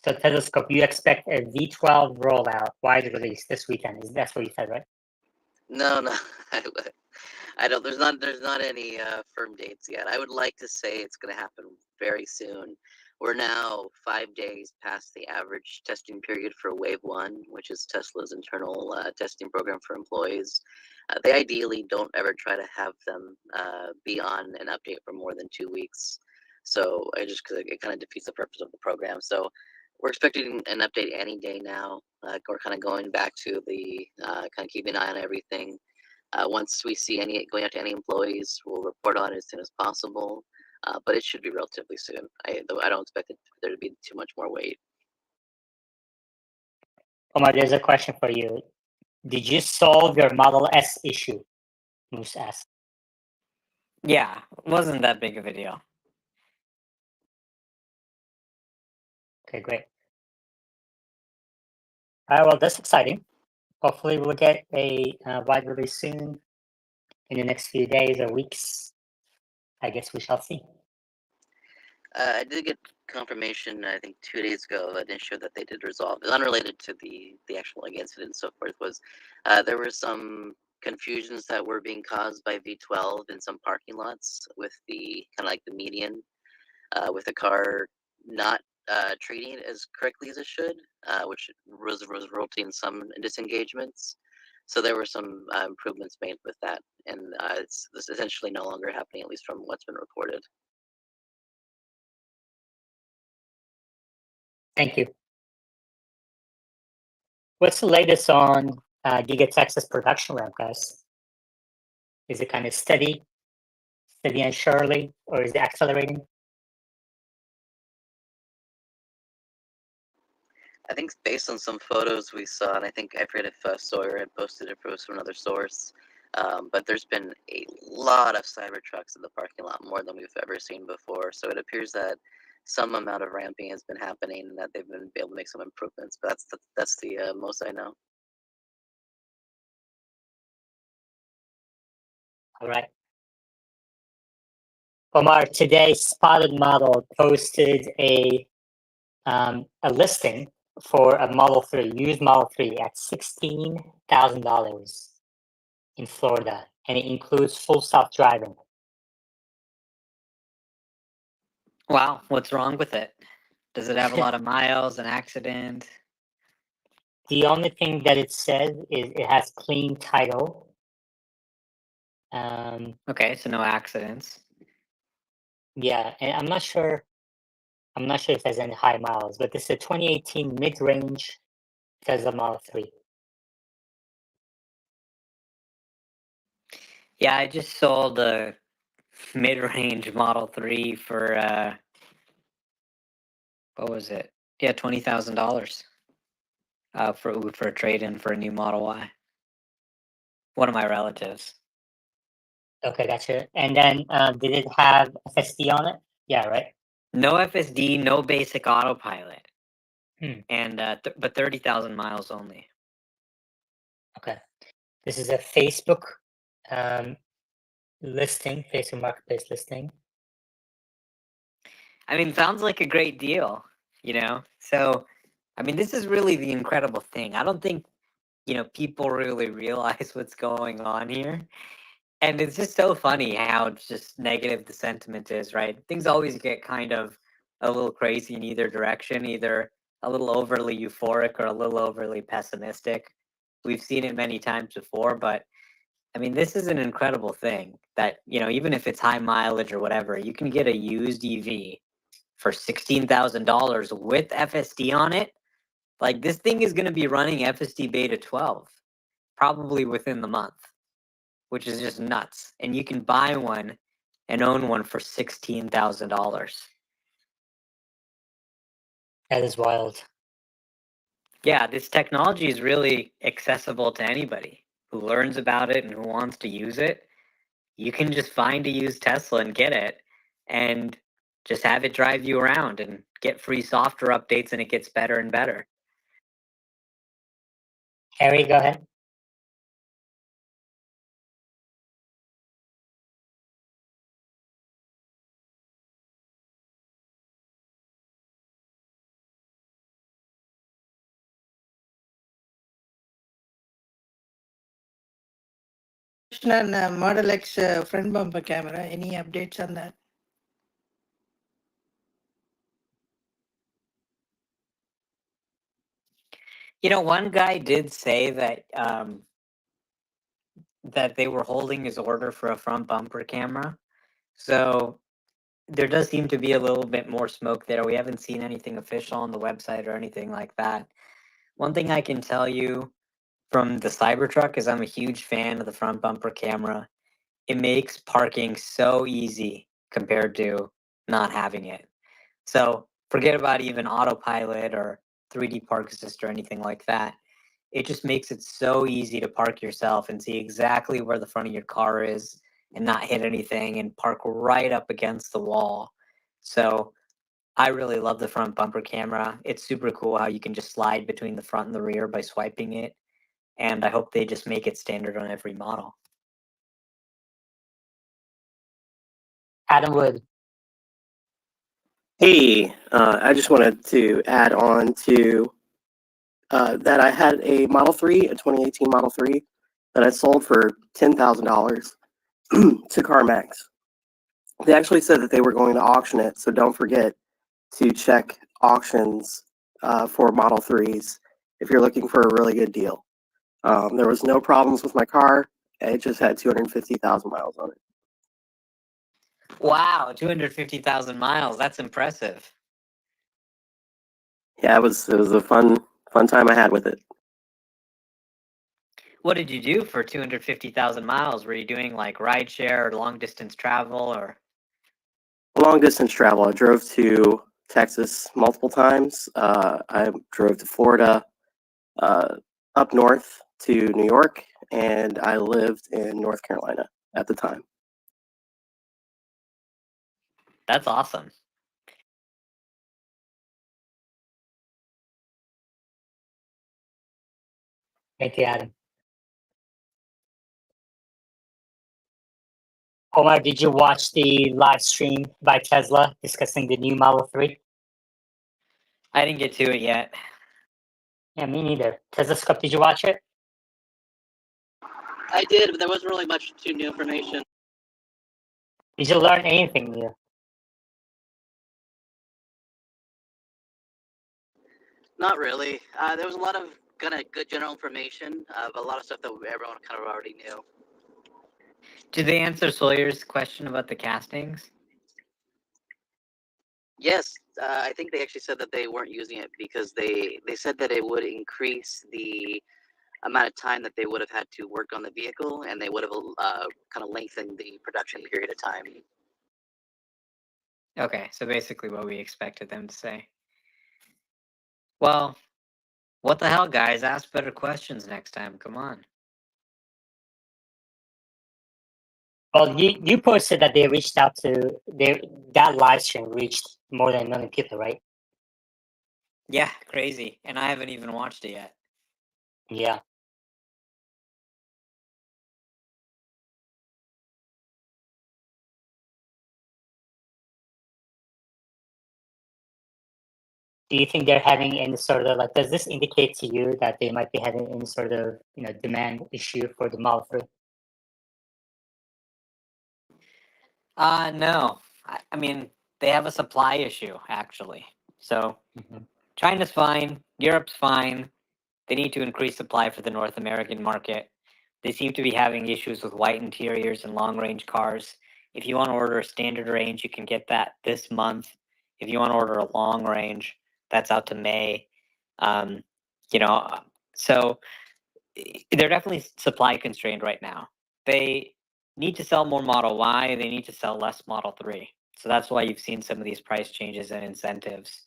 Speaker 1: So Telescope, you expect a V12 rollout, wide release this weekend. That's what you said, right?
Speaker 8: No, I don't. There's not any firm dates yet. I would like to say it's going to happen very soon. We're now 5 days past the average testing period for Wave 1, which is Tesla's internal testing program for employees. They ideally don't ever try to have them be on an update for more than 2 weeks. So because it kind of defeats the purpose of the program. So we're expecting an update any day now. We're kind of going back to the kind of keeping an eye on everything. Once we see any going out to any employees, we'll report on it as soon as possible. But it should be relatively soon. I don't expect there to be too much more wait.
Speaker 1: Omar, there's a question for you. Did you solve your Model S issue? Moose asked.
Speaker 2: Yeah, it wasn't that big of a deal.
Speaker 1: Okay, great. All right, well, that's exciting. Hopefully we'll get a wide release soon in the next few days or weeks. I guess we shall see.
Speaker 8: I did get confirmation, I think 2 days ago, that issue that they did resolve, unrelated to the actual incident and so forth, was there were some confusions that were being caused by V12 in some parking lots with the kind of like the median, with the car not treating it as correctly as it should, which was resulting in some disengagements. So there were some improvements made with that, and it's essentially no longer happening, at least from what's been reported.
Speaker 1: Thank you. What's the latest on Giga Texas production ramp, guys? Is it kind of steady and surely, or is it accelerating?
Speaker 8: I think based on some photos we saw, and I think I forget if Sawyer had posted it from another source, but there's been a lot of Cybertrucks in the parking lot, more than we've ever seen before. So it appears that some amount of ramping has been happening, and that they've been able to make some improvements. But that's the most I know.
Speaker 1: All right. Omar, today Spotted Model posted a listing for a Model 3, used Model 3 at $16,000 in Florida, and it includes full self-driving.
Speaker 2: Wow, what's wrong with it? Does it have a lot of miles, an accident?
Speaker 1: The only thing that it says is it has clean title.
Speaker 2: Okay, so no accidents.
Speaker 1: Yeah, and I'm not sure if it has any high miles, but this is a 2018 mid-range Tesla Model 3.
Speaker 2: Yeah, I just sold a mid-range Model 3 for what was it? Yeah, $20,000. For a trade-in for a new Model Y. One of my relatives.
Speaker 1: Okay, gotcha. And then did it have FSD on it? Yeah, right.
Speaker 2: No FSD, no basic autopilot,
Speaker 1: Hmm.
Speaker 2: and but 30,000 miles only.
Speaker 1: Okay, this is a Facebook listing, Facebook Marketplace listing.
Speaker 2: I mean, sounds like a great deal, you know? So, I mean, this is really the incredible thing. I don't think, people really realize what's going on here. And it's just so funny how just negative the sentiment is, right? Things always get kind of a little crazy in either direction, either a little overly euphoric or a little overly pessimistic. We've seen it many times before, but I mean, this is an incredible thing that, even if it's high mileage or whatever, you can get a used EV for $16,000 with FSD on it. Like, this thing is going to be running FSD beta 12 probably within the month, which is just nuts. And you can buy one and own one for $16,000.
Speaker 1: That is wild.
Speaker 2: Yeah, this technology is really accessible to anybody who learns about it and who wants to use it. You can just find a used Tesla and get it and just have it drive you around and get free software updates, and it gets better and better.
Speaker 1: Harry, go ahead.
Speaker 9: On Model X front bumper camera. Any updates on that?
Speaker 2: One guy did say that that they were holding his order for a front bumper camera. So there does seem to be a little bit more smoke there. We haven't seen anything official on the website or anything like that. One thing I can tell you from the Cybertruck is I'm a huge fan of the front bumper camera. It makes parking so easy compared to not having it. So forget about even autopilot or 3D Park Assist or anything like that. It just makes it so easy to park yourself and see exactly where the front of your car is and not hit anything and park right up against the wall. So I really love the front bumper camera. It's super cool how you can just slide between the front and the rear by swiping it. And I hope they just make it standard on every model.
Speaker 1: Adam Wood.
Speaker 10: Hey, I just wanted to add on to that I had a Model 3, a 2018 Model 3, that I sold for $10,000 to CarMax. They actually said that they were going to auction it, so don't forget to check auctions for Model 3s if you're looking for a really good deal. There was no problems with my car. It just had 250,000 miles on it.
Speaker 2: Wow, 250,000 miles. That's impressive.
Speaker 10: Yeah, it was a fun time I had with it.
Speaker 2: What did you do for 250,000 miles? Were you doing like rideshare or long distance travel or?
Speaker 10: Long distance travel. I drove to Texas multiple times. I drove to Florida, up north to New York, and I lived in North Carolina at the time.
Speaker 2: That's awesome.
Speaker 1: Thank you, Adam. Omar, did you watch the live stream by Tesla discussing the new Model 3?
Speaker 2: I didn't get to it yet.
Speaker 1: Yeah, me neither. Tesla Scope, did you watch it?
Speaker 8: I did, but there wasn't really much too new information.
Speaker 1: Did you learn anything new?
Speaker 8: Not really. There was a lot of kind of good general information, but a lot of stuff that everyone kind of already knew.
Speaker 2: Did they answer Sawyer's question about the castings?
Speaker 8: Yes, I think they actually said that they weren't using it because they said that it would increase the amount of time that they would have had to work on the vehicle, and they would have kind of lengthened the production period of time.
Speaker 2: Okay, so basically what we expected them to say. Well, what the hell, guys? Ask better questions next time. Come on.
Speaker 1: Well, you posted that they reached out to that live stream reached more than 1 million people, right?
Speaker 2: Yeah, crazy. And I haven't even watched it yet.
Speaker 1: Yeah. Do you think they're having any sort of does this indicate to you that they might be having any sort of demand issue for the Model 3?
Speaker 2: No. I mean, they have a supply issue, actually. So
Speaker 1: Mm-hmm.
Speaker 2: China's fine. Europe's fine. They need to increase supply for the North American market. They seem to be having issues with white interiors and long range cars. If you want to order a standard range, you can get that this month. If you want to order a long range, that's out to May. You know, so they're definitely supply constrained right now. They need to sell more Model Y. They need to sell less Model 3. So that's why you've seen some of these price changes and incentives.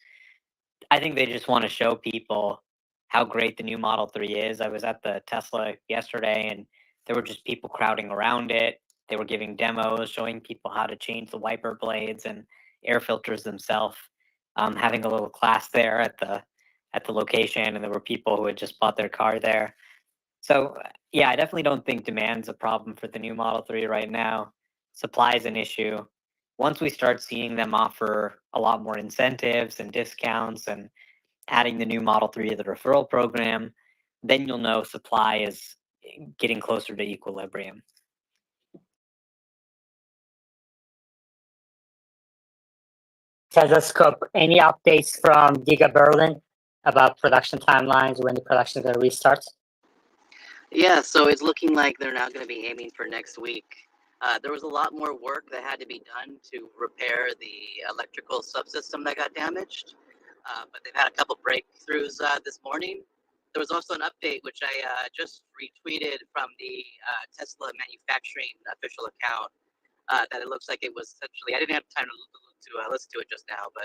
Speaker 2: I think they just want to show people how great the new Model 3 is. I was at the Tesla yesterday and there were just people crowding around it. They were giving demos, showing people how to change the wiper blades and air filters themselves. Having a little class there at the location, and there were people who had just bought their car there. So yeah, I definitely don't think demand's a problem for the new Model 3 right now. Supply is an issue. Once we start seeing them offer a lot more incentives and discounts and adding the new Model 3 to the referral program, then you'll know supply is getting closer to equilibrium.
Speaker 1: Tesla Scope, any updates from Giga Berlin about production timelines, when the production is going to restart?
Speaker 8: Yeah, so it's looking like they're now going to be aiming for next week. There was a lot more work that had to be done to repair the electrical subsystem that got damaged, but they've had a couple breakthroughs this morning. There was also an update, which I just retweeted from the Tesla manufacturing official account, that it looks like it was essentially, I didn't have time to listen to it just now, but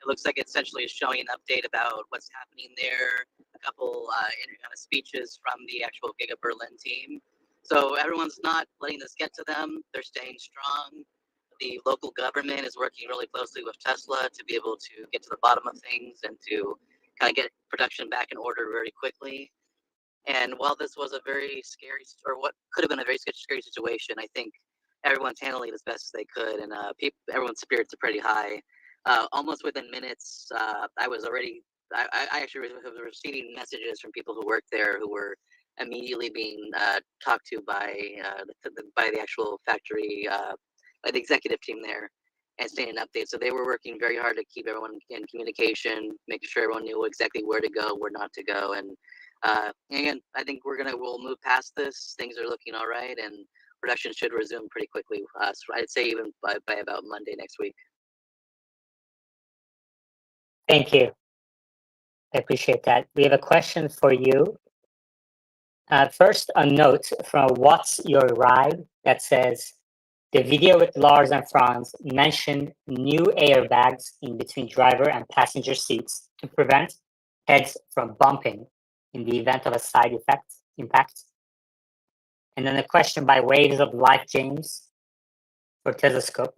Speaker 8: it looks like it essentially is showing an update about what's happening there, a couple kind of speeches from the actual Giga Berlin team. So everyone's not letting this get to them. They're staying strong. The local government is working really closely with Tesla to be able to get to the bottom of things and to kind of get production back in order very quickly. And while this was a very scary, or what could have been a very scary situation, I think everyone's handling it as best as they could, and everyone's spirits are pretty high. Almost within minutes, I was already. I actually was receiving messages from people who worked there who were immediately being talked to by the actual factory, by the executive team there, and staying an update. So they were working very hard to keep everyone in communication, making sure everyone knew exactly where to go, where not to go, and again, I think we'll move past this. Things are looking all right, and production should resume pretty quickly. So I'd say even by about Monday next week.
Speaker 1: Thank you. I appreciate that. We have a question for you. First, a note from What's Your Ride that says, the video with Lars and Franz mentioned new airbags in between driver and passenger seats to prevent heads from bumping in the event of a side impact. And then a question by Waves of Life James for Telescope.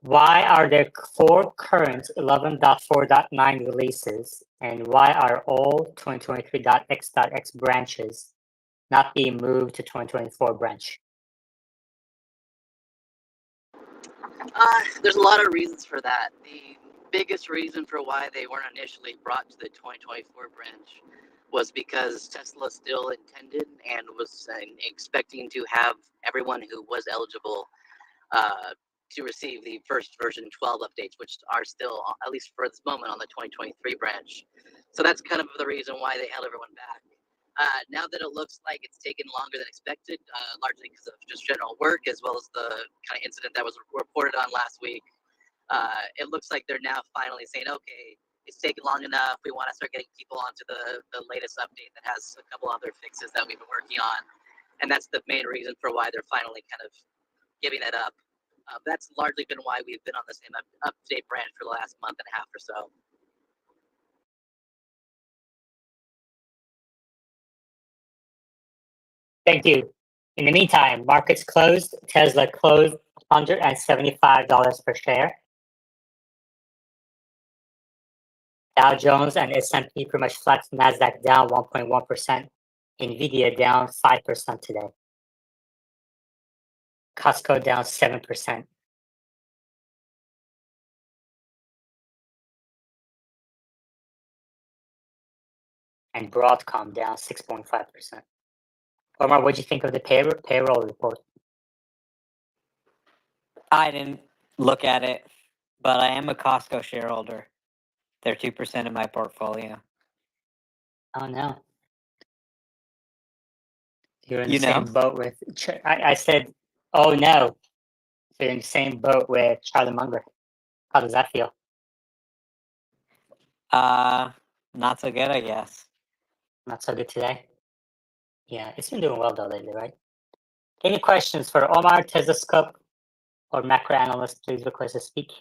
Speaker 1: Why are there 4 current 11.4.9 releases, and why are all 2023.x.x branches not being moved to 2024 branch?
Speaker 8: There's a lot of reasons for that. The biggest reason for why they weren't initially brought to the 2024 branch was because Tesla still intended and was expecting to have everyone who was eligible to receive the first version 12 updates, which are still, at least for this moment, on the 2023 branch. So that's kind of the reason why they held everyone back. Now that it looks like it's taken longer than expected, largely because of just general work, as well as the kind of incident that was reported on last week, it looks like they're now finally saying, okay, it's taken long enough. We want to start getting people onto the latest update that has a couple other fixes that we've been working on. And that's the main reason for why they're finally kind of giving it up. That's largely been why we've been on the same update branch for the last month and a half or so.
Speaker 1: Thank you. In the meantime, markets closed. Tesla closed $175 per share. Dow Jones and S&P pretty much flat. Nasdaq down 1.1%. Nvidia down 5% today. Costco down 7%. And Broadcom down 6.5%. Omar, what do you think of the payroll report?
Speaker 2: I didn't look at it, but I am a Costco shareholder. They're 2% of my portfolio.
Speaker 1: Oh no. You're in
Speaker 2: You
Speaker 1: the same
Speaker 2: know?
Speaker 1: boat with, I said, oh no. So you're in the same boat with Charlie Munger. How does that feel?
Speaker 2: Not so good, I guess.
Speaker 1: Not so good today. Yeah, it's been doing well though lately, right? Any questions for Omar, Telescope, or macro analyst? Please request to speak.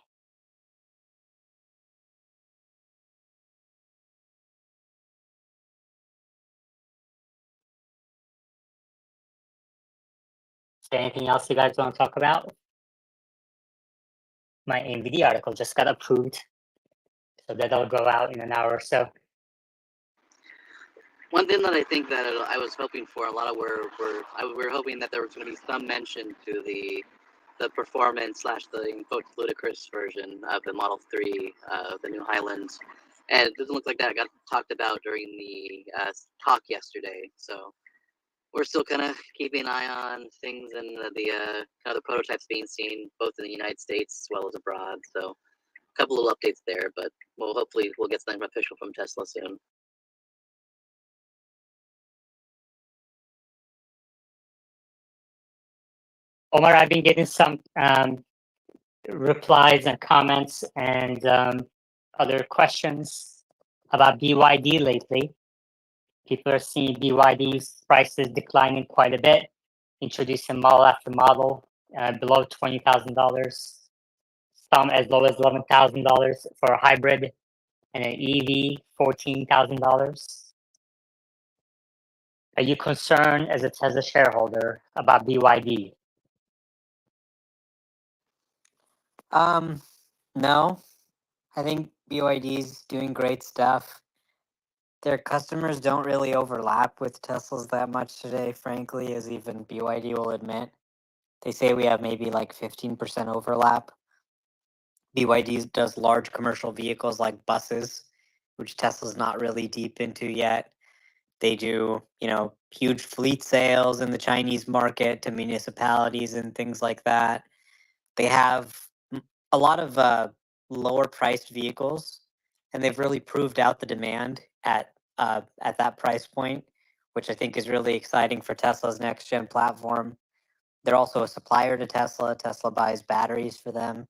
Speaker 1: Is there anything else you guys want to talk about? My NVIDIA article just got approved, so that'll go out in an hour or so.
Speaker 8: One thing that I think that I was hoping for, a lot of we're hoping that there was going to be some mention to the performance / the quote ludicrous version of the Model 3, the New Highlands, and it doesn't look like that got talked about during the talk yesterday. So we're still kind of keeping an eye on things and the kind of the prototypes being seen both in the United States as well as abroad. So a couple of updates there, but hopefully we'll get something official from Tesla soon.
Speaker 1: Omar, I've been getting some replies and comments and other questions about BYD lately. People are seeing BYD's prices declining quite a bit, introducing model after model below $20,000, some as low as $11,000 for a hybrid, and an EV $14,000. Are you concerned as a Tesla shareholder about BYD?
Speaker 2: No. I think BYD's doing great stuff. Their customers don't really overlap with Teslas that much today, frankly, as even BYD will admit. They say we have maybe like 15% overlap. BYD does large commercial vehicles like buses, which Tesla's not really deep into yet. They do, huge fleet sales in the Chinese market to municipalities and things like that. They have a lot of lower priced vehicles, and they've really proved out the demand at that price point, which I think is really exciting for Tesla's next gen platform. They're also a supplier to Tesla. Tesla buys batteries for them.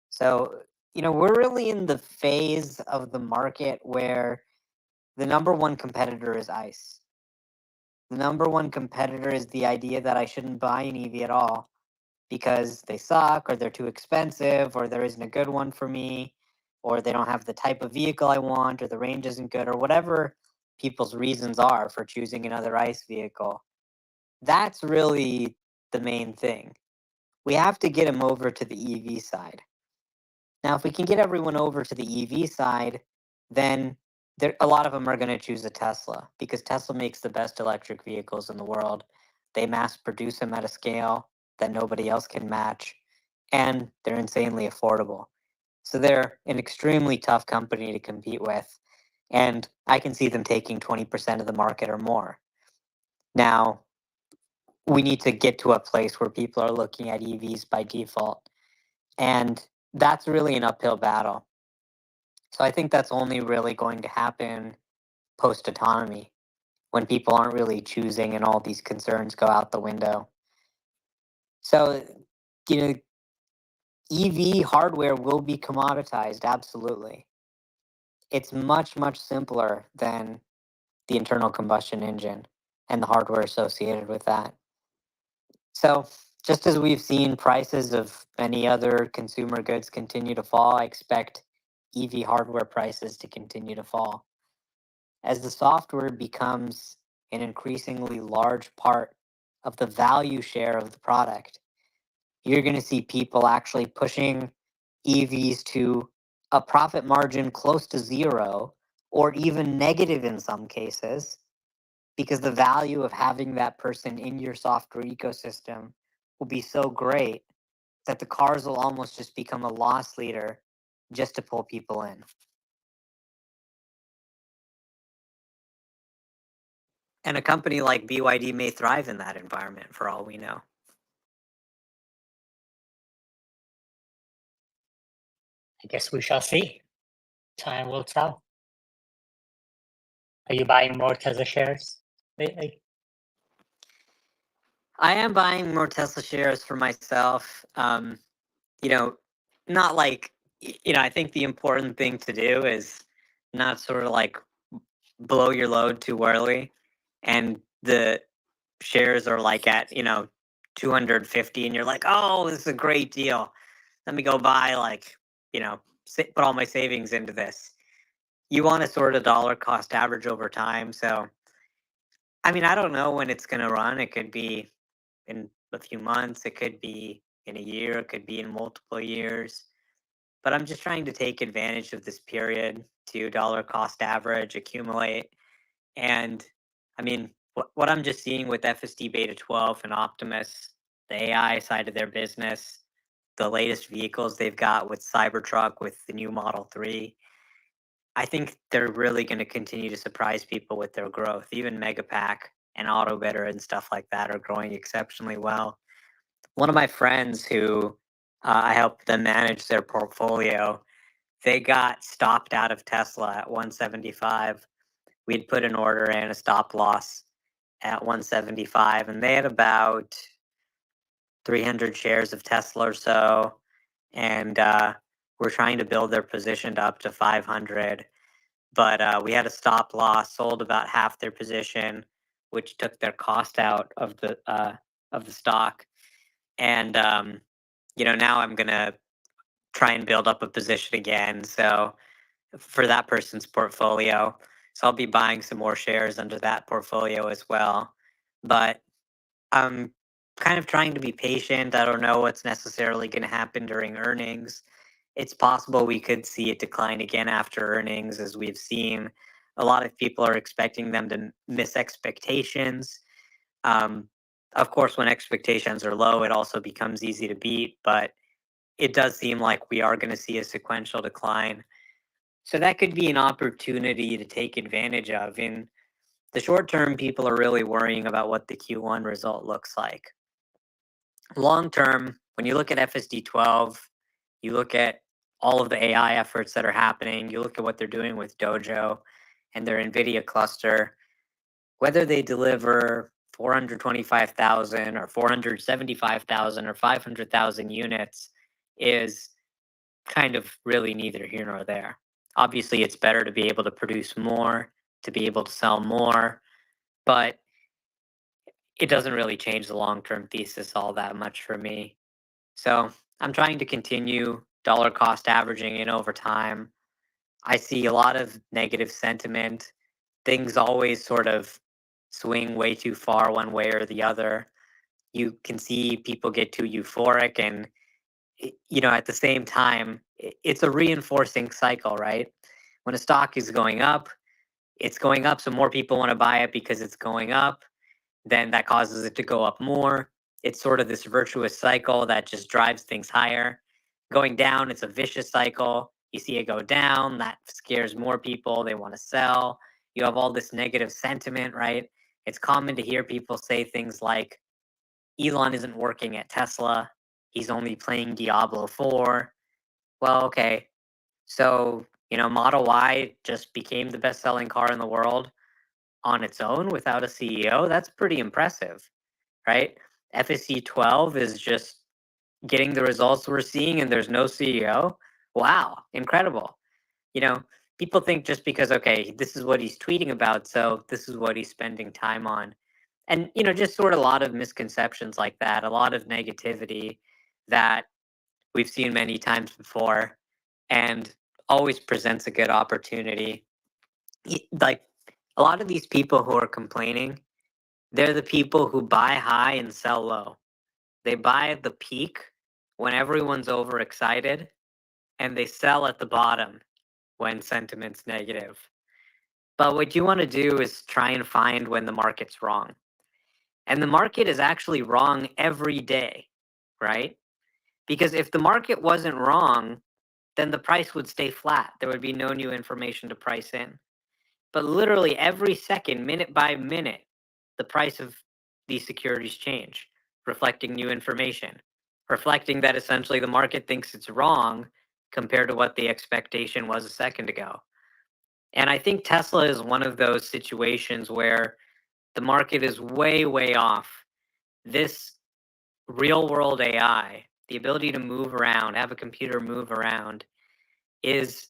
Speaker 2: So, we're really in the phase of the market where the number one competitor is ICE. The number one competitor is the idea that I shouldn't buy an EV at all because they suck, or they're too expensive, or there isn't a good one for me, or they don't have the type of vehicle I want, or the range isn't good, or whatever people's reasons are for choosing another ICE vehicle. That's really the main thing. We have to get them over to the EV side. Now, if we can get everyone over to the EV side, then a lot of them are going to choose a Tesla because Tesla makes the best electric vehicles in the world. They mass produce them at a scale that nobody else can match, and they're insanely affordable. So they're an extremely tough company to compete with, and I can see them taking 20% of the market or more. Now, we need to get to a place where people are looking at EVs by default, and that's really an uphill battle. So I think that's only really going to happen post autonomy, when people aren't really choosing and all these concerns go out the window. So, EV hardware will be commoditized, absolutely. It's much, much simpler than the internal combustion engine and the hardware associated with that. So, just as we've seen prices of many other consumer goods continue to fall, I expect EV hardware prices to continue to fall. As the software becomes an increasingly large part of the value share of the product, you're going to see people actually pushing EVs to a profit margin close to zero or even negative in some cases, because the value of having that person in your software ecosystem will be so great that the cars will almost just become a loss leader just to pull people in. And a company like BYD may thrive in that environment for all we know.
Speaker 1: I guess we shall see. Time will tell. Are you buying more Tesla shares lately?
Speaker 2: I am buying more Tesla shares for myself. Not like, I think the important thing to do is not sort of like blow your load too early. And the shares are like at, 250 and you're like, oh, this is a great deal. Let me go buy put all my savings into this. You want to sort of dollar cost average over time. So, I mean, I don't know when it's going to run. It could be in a few months. It could be in a year. It could be in multiple years. But I'm just trying to take advantage of this period to dollar cost average, accumulate. And I mean, what I'm just seeing with FSD Beta 12 and Optimus, the AI side of their business, the latest vehicles they've got with Cybertruck, with the new Model 3, I think they're really going to continue to surprise people with their growth. Even Megapack and AutoBidder and stuff like that are growing exceptionally well. One of my friends who I helped them manage their portfolio, they got stopped out of Tesla at 175. We'd put an order in, a stop loss at 175, and they had about 300 shares of Tesla or so, and we're trying to build their position to up to 500. But we had a stop loss, sold about half their position, which took their cost out of the stock. And now I'm gonna try and build up a position again. So for that person's portfolio, so I'll be buying some more shares under that portfolio as well. But I'm kind of trying to be patient. I don't know what's necessarily going to happen during earnings. It's possible we could see it decline again after earnings, as we've seen. A lot of people are expecting them to miss expectations. Of course, when expectations are low, it also becomes easy to beat, but it does seem like we are going to see a sequential decline. So that could be an opportunity to take advantage of. In the short term, people are really worrying about what the Q1 result looks like. Long term, when you look at FSD 12, you look at all of the AI efforts that are happening, you look at what they're doing with Dojo and their NVIDIA cluster, whether they deliver 425,000 or 475,000 or 500,000 units is kind of really neither here nor there. Obviously, it's better to be able to produce more to be able to sell more, but it doesn't really change the long-term thesis all that much for me. So I'm trying to continue dollar cost averaging in over time. I see a lot of negative sentiment. Things always sort of swing way too far one way or the other. You can see people get too euphoric, and at the same time, it's a reinforcing cycle, right? When a stock is going up, it's going up, so more people want to buy it because it's going up. Then that causes it to go up more. It's sort of this virtuous cycle that just drives things higher. Going down, it's a vicious cycle. You see it go down, that scares more people. They want to sell. You have all this negative sentiment, right? It's common to hear people say things like, Elon isn't working at Tesla. He's only playing Diablo 4. Well, okay. So, Model Y just became the best selling car in the world on its own without a CEO. That's pretty impressive, right? FSC 12 is just getting the results we're seeing and there's no CEO. Wow, incredible. People think just because, okay, this is what he's tweeting about, so this is what he's spending time on. And, just sort of a lot of misconceptions like that, a lot of negativity that we've seen many times before and always presents a good opportunity. Like a lot of these people who are complaining, they're the people who buy high and sell low. They buy at the peak when everyone's overexcited, and they sell at the bottom when sentiment's negative. But what you want to do is try and find when the market's wrong. And the market is actually wrong every day, right? Because if the market wasn't wrong, then the price would stay flat. There would be no new information to price in. But literally every second, minute by minute, the price of these securities change, reflecting new information, reflecting that essentially the market thinks it's wrong compared to what the expectation was a second ago. And I think Tesla is one of those situations where the market is way, way off. This real world AI, the ability to move around, have a computer move around, is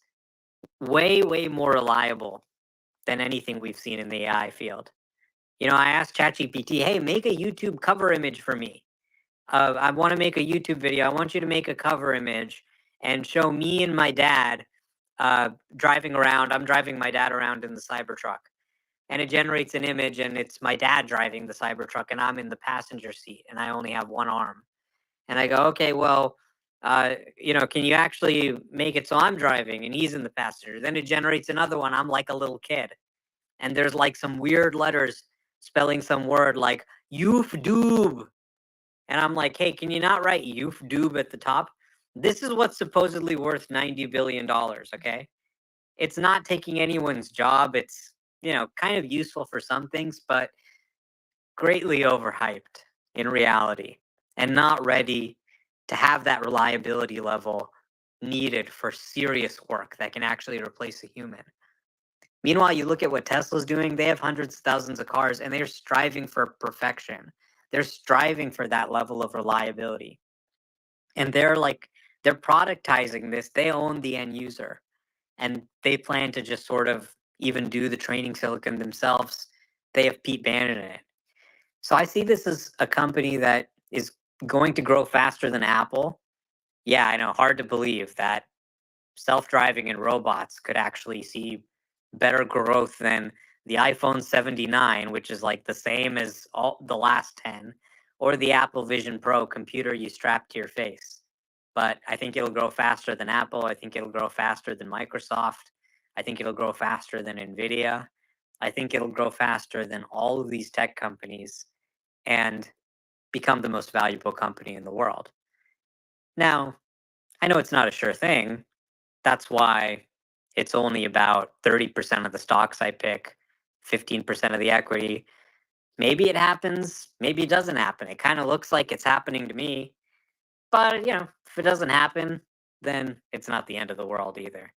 Speaker 2: way, way more reliable than anything we've seen in the AI field. I asked ChatGPT, hey, make a YouTube cover image for me. I want to make a YouTube video. I want you to make a cover image and show me and my dad driving around. I'm driving my dad around in the Cybertruck. And it generates an image, and it's my dad driving the Cybertruck, and I'm in the passenger seat, and I only have one arm. And I go, okay, well, can you actually make it so I'm driving and he's in the passenger? Then it generates another one. I'm like a little kid. And there's like some weird letters spelling some word like Yoofdoob. And I'm like, hey, can you not write Yoofdoob at the top? This is what's supposedly worth $90 billion, okay? It's not taking anyone's job. It's, kind of useful for some things, but greatly overhyped in reality and not ready to have that reliability level needed for serious work that can actually replace a human. Meanwhile, you look at what Tesla's doing, they have hundreds of thousands of cars and they're striving for perfection. They're striving for that level of reliability. And they're productizing this. They own the end user. And they plan to just sort of even do the training silicon themselves. They have Pete Bannon in it. So I see this as a company that is going to grow faster than Apple. Yeah, I know, hard to believe that self-driving and robots could actually see better growth than the iPhone 79, which is like the same as all the last 10, or the Apple Vision Pro computer you strap to your face. But I think it'll grow faster than Apple. I think it'll grow faster than Microsoft. I think it'll grow faster than Nvidia. I think it'll grow faster than all of these tech companies and become the most valuable company in the world. Now, I know it's not a sure thing. That's why it's only about 30% of the stocks I pick, 15% of the equity. Maybe it happens, maybe it doesn't happen. It kind of looks like it's happening to me. But, if it doesn't happen, then it's not the end of the world either.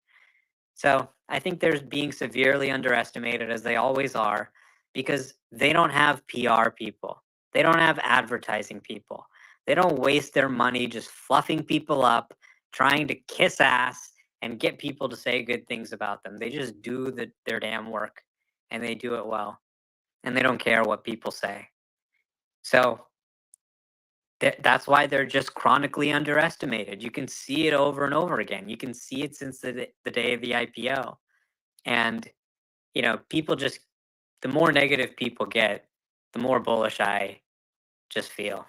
Speaker 2: So I think they're being severely underestimated, as they always are, because they don't have PR people. They don't have advertising people. They don't waste their money just fluffing people up, trying to kiss ass and get people to say good things about them. They just do their damn work. and they do it well, and they don't care what people say. So that's why they're just chronically underestimated. You can see it over and over again. You can see it since the day of the IPO. And, people just, the more negative people get, the more bullish I just feel.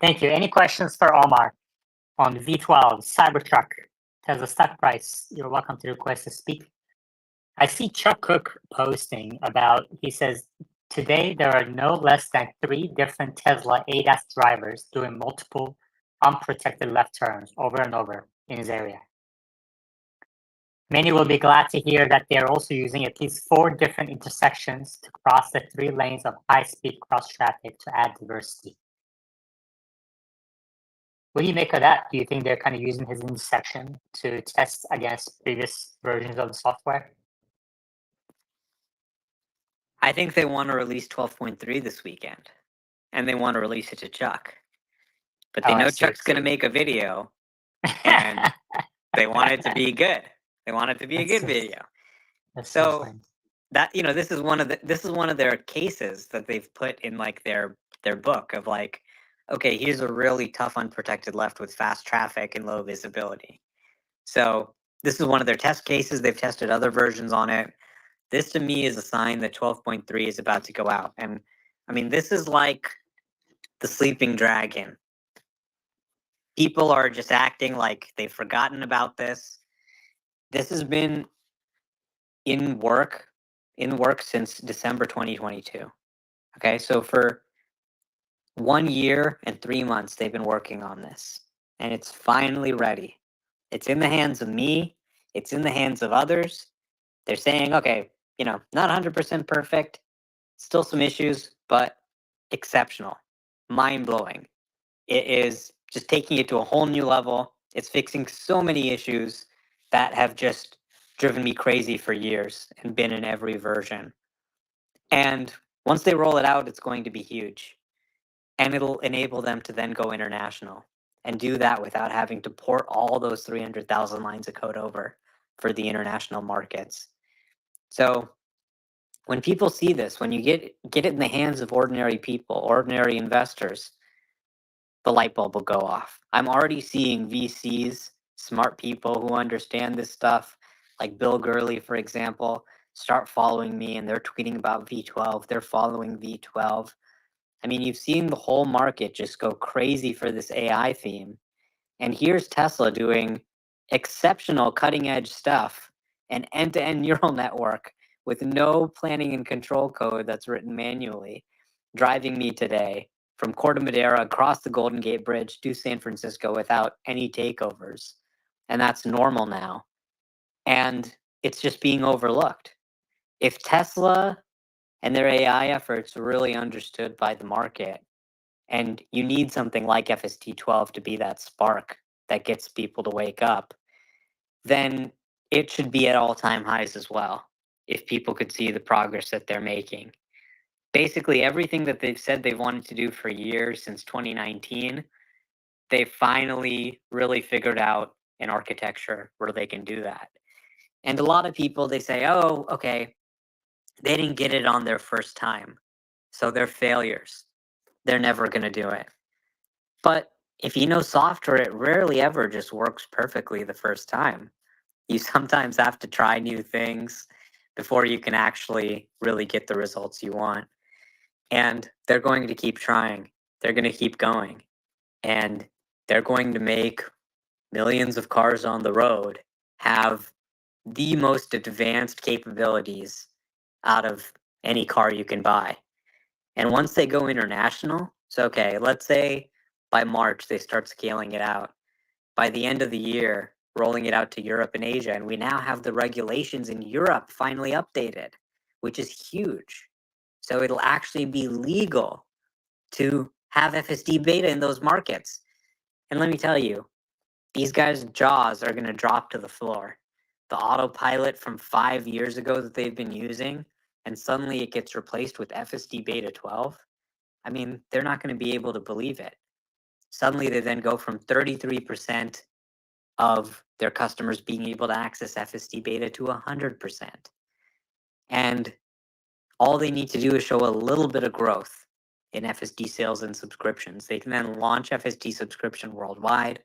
Speaker 1: Thank you. Any questions for Omar on V12, Cybertruck, Tesla stock price? You're welcome to request to speak. I see Chuck Cook posting about, he says, today there are no less than 3 different Tesla ADAS drivers doing multiple unprotected left turns over and over in his area. Many will be glad to hear that they are also using at least 4 different intersections to cross the 3 lanes of high-speed cross traffic to add diversity. What do you make of that? Do you think they're kind of using his intersection to test against previous versions of the software?
Speaker 2: I think they want to release 12.3 this weekend, and they want to release it to Chuck. But they know Chuck's going to make a video, and they want it to be good. They want it to be a good video. So that, this is one of their cases that they've put in like their book of like, okay, here's a really tough unprotected left with fast traffic and low visibility. So this is one of their test cases. They've tested other versions on it. This to me is a sign that 12.3 is about to go out. And I mean, this is like the sleeping dragon. People are just acting like they've forgotten about this. This has been in work since December 2022. Okay, so for 1 year and 3 months, they've been working on this, and it's finally ready. It's in the hands of me. It's in the hands of others. They're saying, okay, not 100% perfect, still some issues, but exceptional, mind-blowing. It is just taking it to a whole new level. It's fixing so many issues that have just driven me crazy for years and been in every version. And once they roll it out, it's going to be huge. And it'll enable them to then go international and do that without having to port all those 300,000 lines of code over for the international markets. So when people see this, when you get it in the hands of ordinary people, ordinary investors, the light bulb will go off. I'm already seeing VCs, smart people who understand this stuff, like Bill Gurley, for example, start following me, and they're tweeting about V12. They're following V12. I mean, you've seen the whole market just go crazy for this AI theme. And here's Tesla doing exceptional cutting edge stuff, an end-to-end neural network with no planning and control code that's written manually, driving me today from Corte Madera across the Golden Gate Bridge to San Francisco without any takeovers. And that's normal now. And it's just being overlooked. If Tesla and their AI efforts were really understood by the market, and you need something like FST12 to be that spark that gets people to wake up, then it should be at all-time highs as well, if people could see the progress that they're making. Basically, everything that they've said they've wanted to do for years since 2019, they finally really figured out an architecture where they can do that. And a lot of people, they say, oh, okay, they didn't get it on their first time, so they're failures. They're never going to do it. But if you know software, it rarely ever just works perfectly the first time. You sometimes have to try new things before you can actually really get the results you want. And they're going to keep trying. They're going to keep going. And they're going to make millions of cars on the road have the most advanced capabilities out of any car you can buy. And once they go international, so okay, let's say by March they start scaling it out. By the end of the year, rolling it out to Europe and Asia, and we now have the regulations in Europe finally updated, which is huge. So it'll actually be legal to have FSD beta in those markets. And let me tell you, these guys' jaws are going to drop to the floor. The autopilot from 5 years ago that they've been using, and suddenly it gets replaced with FSD beta 12. I mean, they're not going to be able to believe it. Suddenly they then go from 33% of their customers being able to access FSD beta to 100%. And all they need to do is show a little bit of growth in FSD sales and subscriptions. They can then launch FSD subscription worldwide.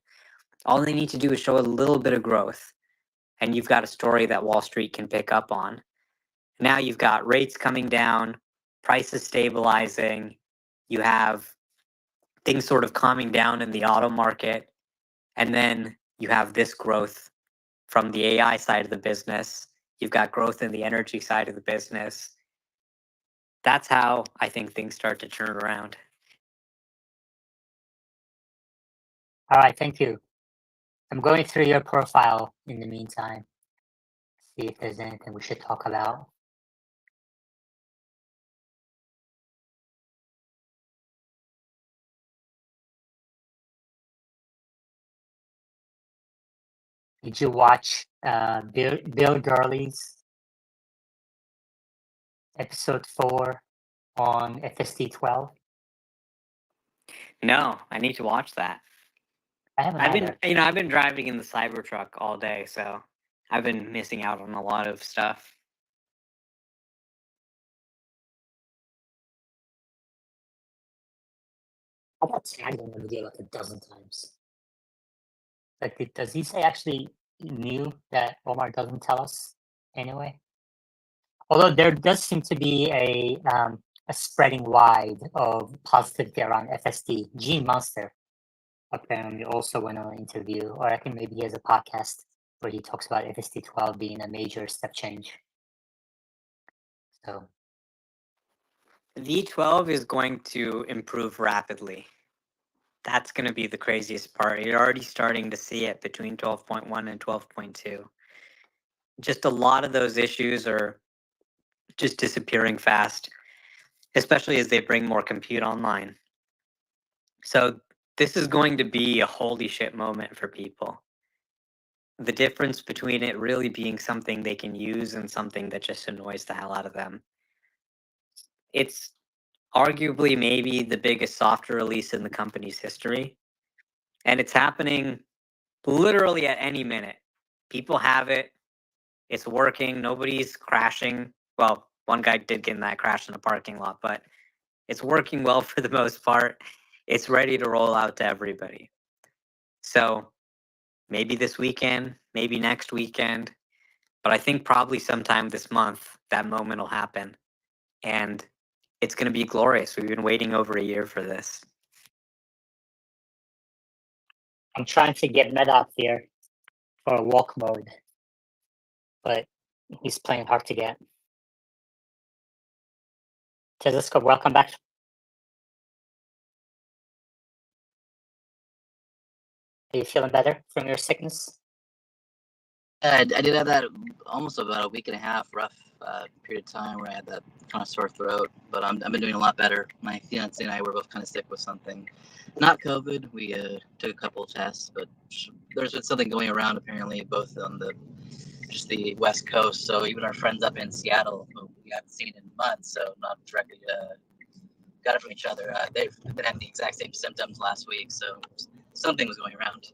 Speaker 2: All they need to do is show a little bit of growth, and you've got a story that Wall Street can pick up on. Now you've got rates coming down, prices stabilizing, you have things sort of calming down in the auto market, and then you have this growth from the AI side of the business. You've got growth in the energy side of the business. That's how I think things start to turn around.
Speaker 1: All right, thank you. I'm going through your profile in the meantime. See if there's anything we should talk about. Did you watch Bill Gurley's episode 4 on FSD 12?
Speaker 2: No, I need to watch that.
Speaker 1: I haven't
Speaker 2: I've
Speaker 1: either.
Speaker 2: been, I've been driving in the Cybertruck all day, so I've been missing out on a lot of stuff.
Speaker 1: I got tagged on the video like a dozen times. Like, does he say actually knew that Omar doesn't tell us anyway? Although there does seem to be a spreading wide of positivity around FSD. Gene Monster apparently also went on an interview, or I think maybe he has a podcast where he talks about FSD 12 being a major step change. So
Speaker 2: V12 is going to improve rapidly. That's going to be the craziest part. You're already starting to see it between 12.1 and 12.2. Just a lot of those issues are just disappearing fast, especially as they bring more compute online. So this is going to be a holy shit moment for people. The difference between it really being something they can use and something that just annoys the hell out of them. It's arguably maybe the biggest software release in the company's history. And it's happening literally at any minute. People have it. It's working. Nobody's crashing. Well, one guy did get in that crash in the parking lot, but it's working well for the most part. It's ready to roll out to everybody. So maybe this weekend, maybe next weekend, but I think probably sometime this month that moment will happen. And it's going to be glorious. We've been waiting over a year for this.
Speaker 1: I'm trying to get Med up here for a walk mode, but he's playing hard to get. Teziska, welcome back. Are you feeling better from your sickness?
Speaker 8: I did have that almost about a week and a half rough period of time where I had that kind of sore throat, but I've been doing a lot better. My fiance and I were both kind of sick with something, not COVID. We took a couple of tests, but there's been something going around apparently, both on the West Coast. So even our friends up in Seattle, who we haven't seen in months, so not directly got it from each other. They've been having the exact same symptoms last week, so something was going around.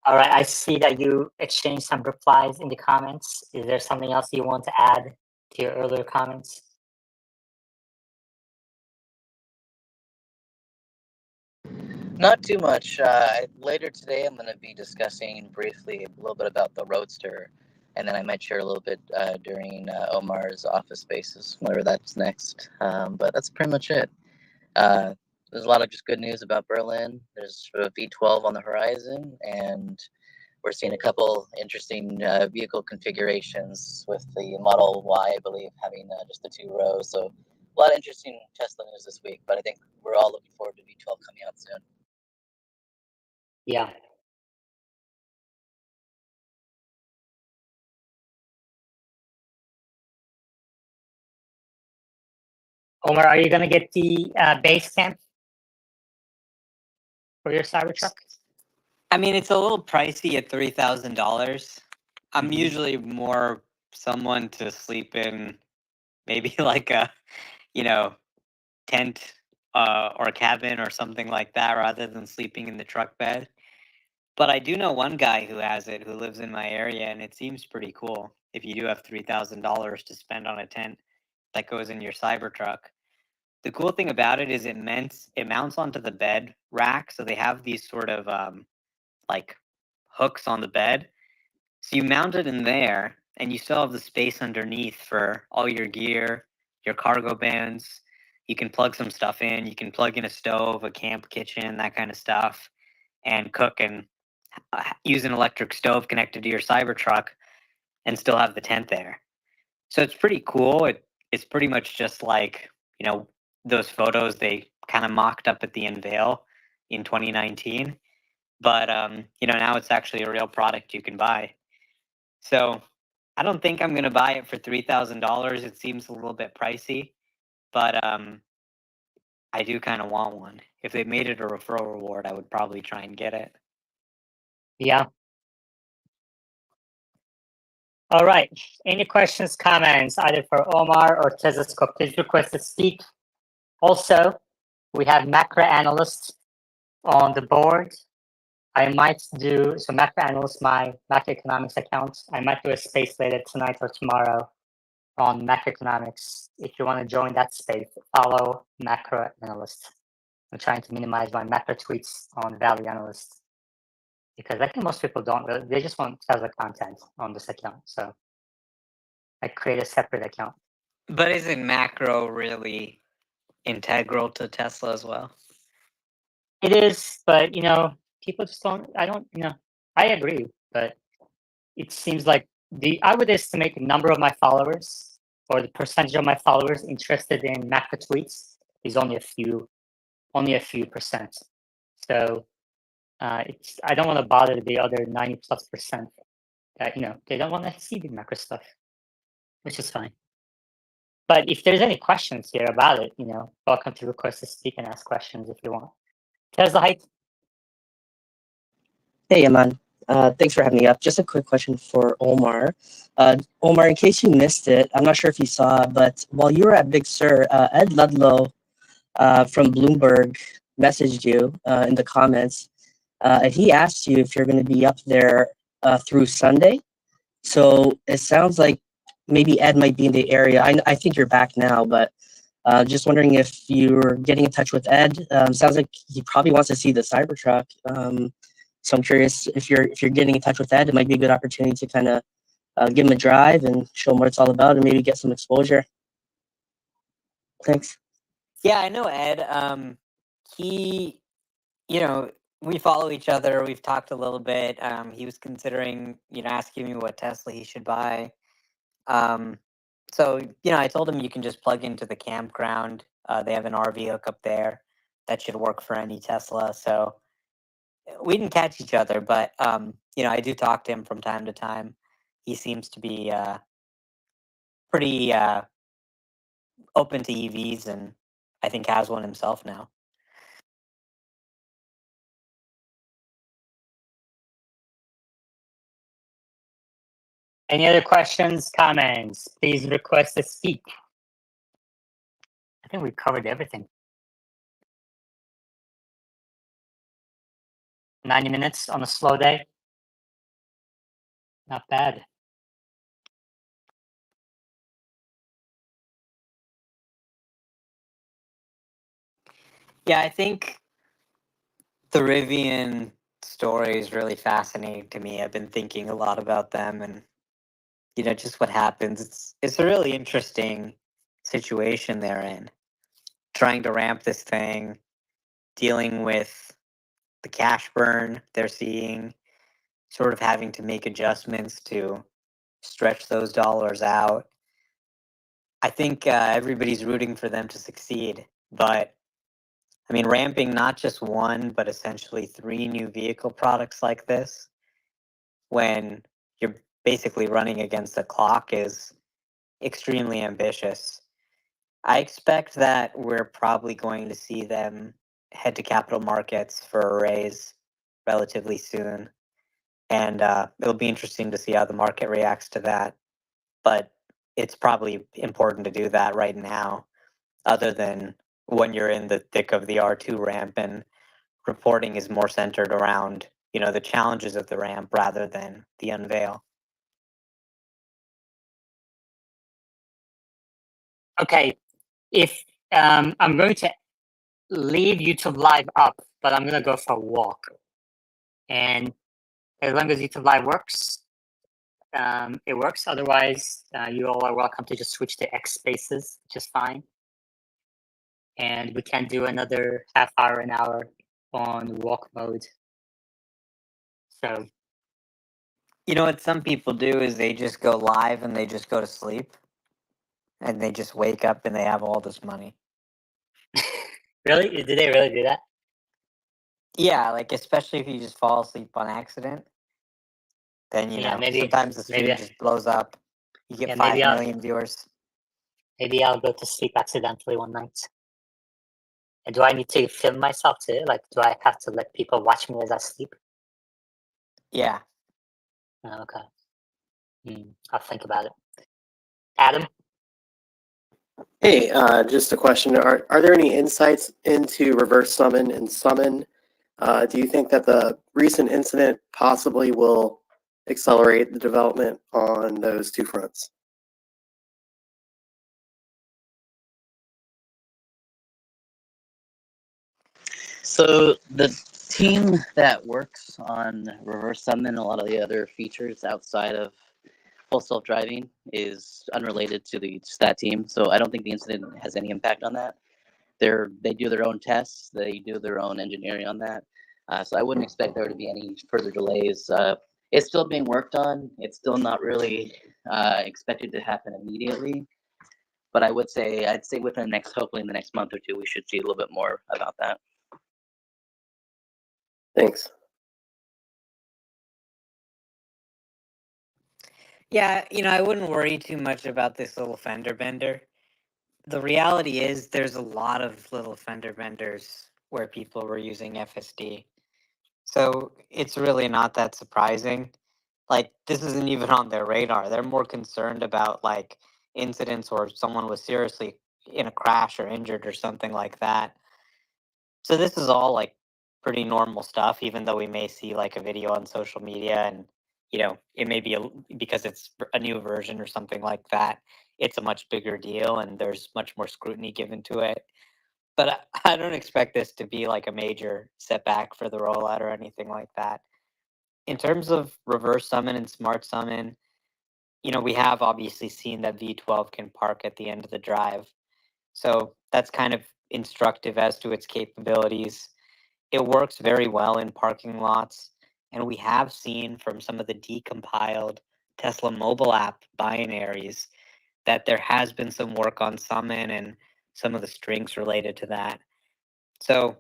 Speaker 1: All right, I see that you exchanged some replies in the comments. Is there something else you want to add to your earlier comments?
Speaker 8: Not too much. Later today, I'm going to be discussing briefly a little bit about the Roadster, and then I might share a little bit during Omar's office spaces, whenever that's next. But that's pretty much it. There's a lot of just good news about Berlin. There's V12 on the horizon, and we're seeing a couple interesting vehicle configurations with the Model Y, I believe, having just the 2 rows. So a lot of interesting Tesla news this week, but I think we're all looking forward to V12 coming out soon.
Speaker 1: Yeah. Omar, are you going to get the base camp for your Cybertruck?
Speaker 2: I mean, it's a little pricey at $3,000. I'm
Speaker 1: Mhm.
Speaker 2: usually more someone to sleep in, maybe like a, tent or a cabin or something like that, rather than sleeping in the truck bed. But I do know one guy who has it, who lives in my area, and it seems pretty cool. If you do have $3,000 to spend on a tent that goes in your Cybertruck, the cool thing about it is it mounts onto the bed rack, so they have these sort of like hooks on the bed. So you mount it in there, and you still have the space underneath for all your gear, your cargo bands. You can plug some stuff in. You can plug in a stove, a camp kitchen, that kind of stuff, and cook and use an electric stove connected to your Cybertruck, and still have the tent there. So it's pretty cool. It's pretty much just like, those photos they kind of mocked up at the Unveil in 2019. But now it's actually a real product you can buy. So I don't think I'm gonna buy it for $3,000. It seems a little bit pricey, but I do kind of want one. If they made it a referral reward, I would probably try and get it.
Speaker 1: Yeah. All right. Any questions, comments, either for Omar or Telescope? Please request to speak. Also, we have macro analysts on the board. I might do, so macro analyst, my macroeconomics account. I might do a space later tonight or tomorrow on macroeconomics. If you want to join that space, follow macro analyst. I'm trying to minimize my macro tweets on value analyst because I think most people don't really, they just want Tesla content on this account. So I create a separate account.
Speaker 2: But isn't macro really integral to Tesla as well?
Speaker 1: It is, but people just don't. I don't. I agree, but it seems like I would estimate the number of my followers or the percentage of my followers interested in macro tweets is only a few percent. So I don't want to bother the other 90+% that they don't want to see the macro stuff, which is fine. But if there's any questions here about it, welcome to request to speak and ask questions if you want. Tesla height.
Speaker 10: Hey, Aman. Thanks for having me up. Just a quick question for Omar. Omar, in case you missed it, I'm not sure if you saw, but while you were at Big Sur, Ed Ludlow from Bloomberg messaged you in the comments, and he asked you if you're going to be up there through Sunday. So it sounds like maybe Ed might be in the area. I think you're back now, but just wondering if you're getting in touch with Ed. Sounds like he probably wants to see the Cybertruck. So I'm curious if you're getting in touch with Ed, it might be a good opportunity to kind of give him a drive and show him what it's all about, and maybe get some exposure. Thanks.
Speaker 2: Yeah, I know Ed. He, we follow each other. We've talked a little bit. He was considering, asking me what Tesla he should buy. So, I told him you can just plug into the campground. They have an RV hookup there that should work for any Tesla. So we didn't catch each other, but, I do talk to him from time to time. He seems to be pretty open to EVs, and I think has one himself now.
Speaker 1: Any other questions, comments? Please request to speak. I think we covered everything. 90 minutes on a slow day. Not bad.
Speaker 2: Yeah, I think the Rivian story is really fascinating to me. I've been thinking a lot about them and just what happens. It's a really interesting situation they're in. Trying to ramp this thing, dealing with the cash burn they're seeing, sort of having to make adjustments to stretch those dollars out. I think everybody's rooting for them to succeed, but I mean, ramping not just one, but essentially 3 new vehicle products like this, when you're basically running against the clock, is extremely ambitious. I expect that we're probably going to see them head to capital markets for a raise relatively soon. And it'll be interesting to see how the market reacts to that. But it's probably important to do that right now, other than when you're in the thick of the R2 ramp and reporting is more centered around the challenges of the ramp rather than the unveil.
Speaker 1: Okay, if I'm going to leave YouTube Live up, but I'm gonna go for a walk, and as long as YouTube Live works, it works. Otherwise, you all are welcome to just switch to X Spaces, which is fine. And we can do another half hour, an hour on walk mode. So,
Speaker 2: What some people do is they just go live and they just go to sleep, and they just wake up and they have all this money.
Speaker 1: really, did they really do that?
Speaker 2: Yeah, like especially if you just fall asleep on accident, then
Speaker 1: Yeah, maybe-
Speaker 2: sometimes the stream
Speaker 1: maybe-
Speaker 2: just blows up. You get
Speaker 1: Yeah,
Speaker 2: 5
Speaker 1: maybe I'll-
Speaker 2: million viewers.
Speaker 1: Maybe I'll go to sleep accidentally one night. And do I need to film myself too? Like, do I have to let people watch me as I sleep?
Speaker 2: Yeah.
Speaker 1: Oh, okay. I'll think about it. Adam?
Speaker 10: Hey, just a question. Are there any insights into reverse summon and summon? Do you think that the recent incident possibly will accelerate the development on those two fronts?
Speaker 11: So the team that works on reverse summon and a lot of the other features outside of full self-driving is unrelated to that team. So I don't think the incident has any impact on that. They do their own tests, they do their own engineering on that. So I wouldn't expect there to be any further delays. It's still being worked on. It's still not really expected to happen immediately. But I'd say hopefully in the next month or two, we should see a little bit more about that.
Speaker 10: Thanks.
Speaker 2: Yeah, I wouldn't worry too much about this little fender bender. The reality is there's a lot of little fender benders where people were using FSD. So it's really not that surprising. Like, this isn't even on their radar. They're more concerned about like incidents or someone was seriously in a crash or injured or something like that. So this is all like pretty normal stuff, even though we may see like a video on social media and it may be because it's a new version or something like that. It's a much bigger deal and there's much more scrutiny given to it. But I don't expect this to be like a major setback for the rollout or anything like that. In terms of reverse summon and smart summon, we have obviously seen that V12 can park at the end of the drive. So that's kind of instructive as to its capabilities. It works very well in parking lots. And we have seen from some of the decompiled Tesla mobile app binaries that there has been some work on summon and some of the strings related to that. So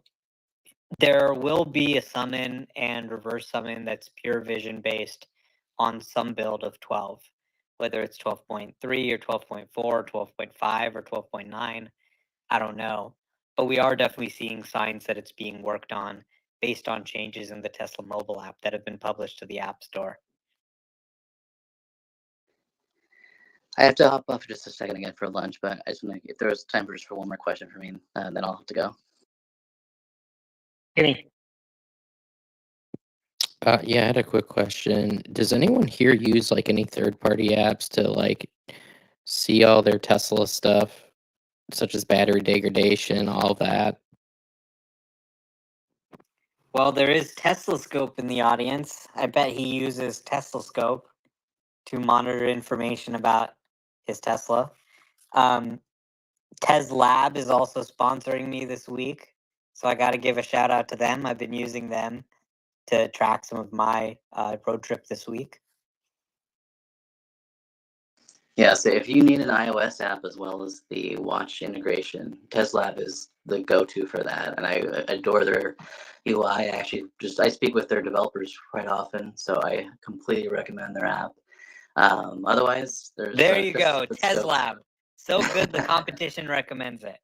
Speaker 2: there will be a summon and reverse summon that's pure vision based on some build of 12, whether it's 12.3 or 12.4 or 12.5 or 12.9. I don't know. But we are definitely seeing signs that it's being worked on based on changes in the Tesla mobile app that have been published to the App Store.
Speaker 11: I have to hop off for just a second again for lunch, but I just want to, if there was time for one more question for me, then I'll have to go.
Speaker 1: Jimmy.
Speaker 12: Yeah, I had a quick question. Does anyone here use like any third-party apps to like see all their Tesla stuff, such as battery degradation, all that?
Speaker 2: Well, there is Tesla Scope in the audience. I bet he uses Tesla Scope to monitor information about his Tesla. TesLab is also sponsoring me this week, so I got to give a shout out to them. I've been using them to track some of my road trip this week.
Speaker 11: Yeah, so if you need an iOS app as well as the watch integration, TesLab is the go-to for that, and I adore their UI. I speak with their developers quite often, so I completely recommend their app. Otherwise,
Speaker 2: there you go, TesLab. So good, the competition recommends it.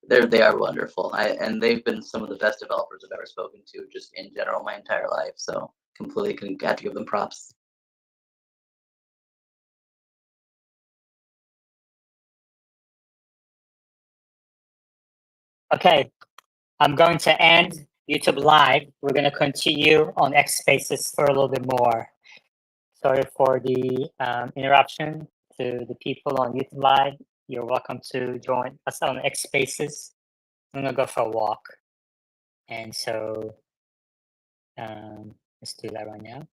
Speaker 11: They are wonderful, and they've been some of the best developers I've ever spoken to, just in general, my entire life. So completely have to give them props.
Speaker 1: Okay, I'm going to end YouTube Live, we're going to continue on X Spaces for a little bit more. Sorry for the interruption to the people on YouTube Live. You're welcome to join us on X Spaces. I'm going to go for a walk. And so let's do that right now.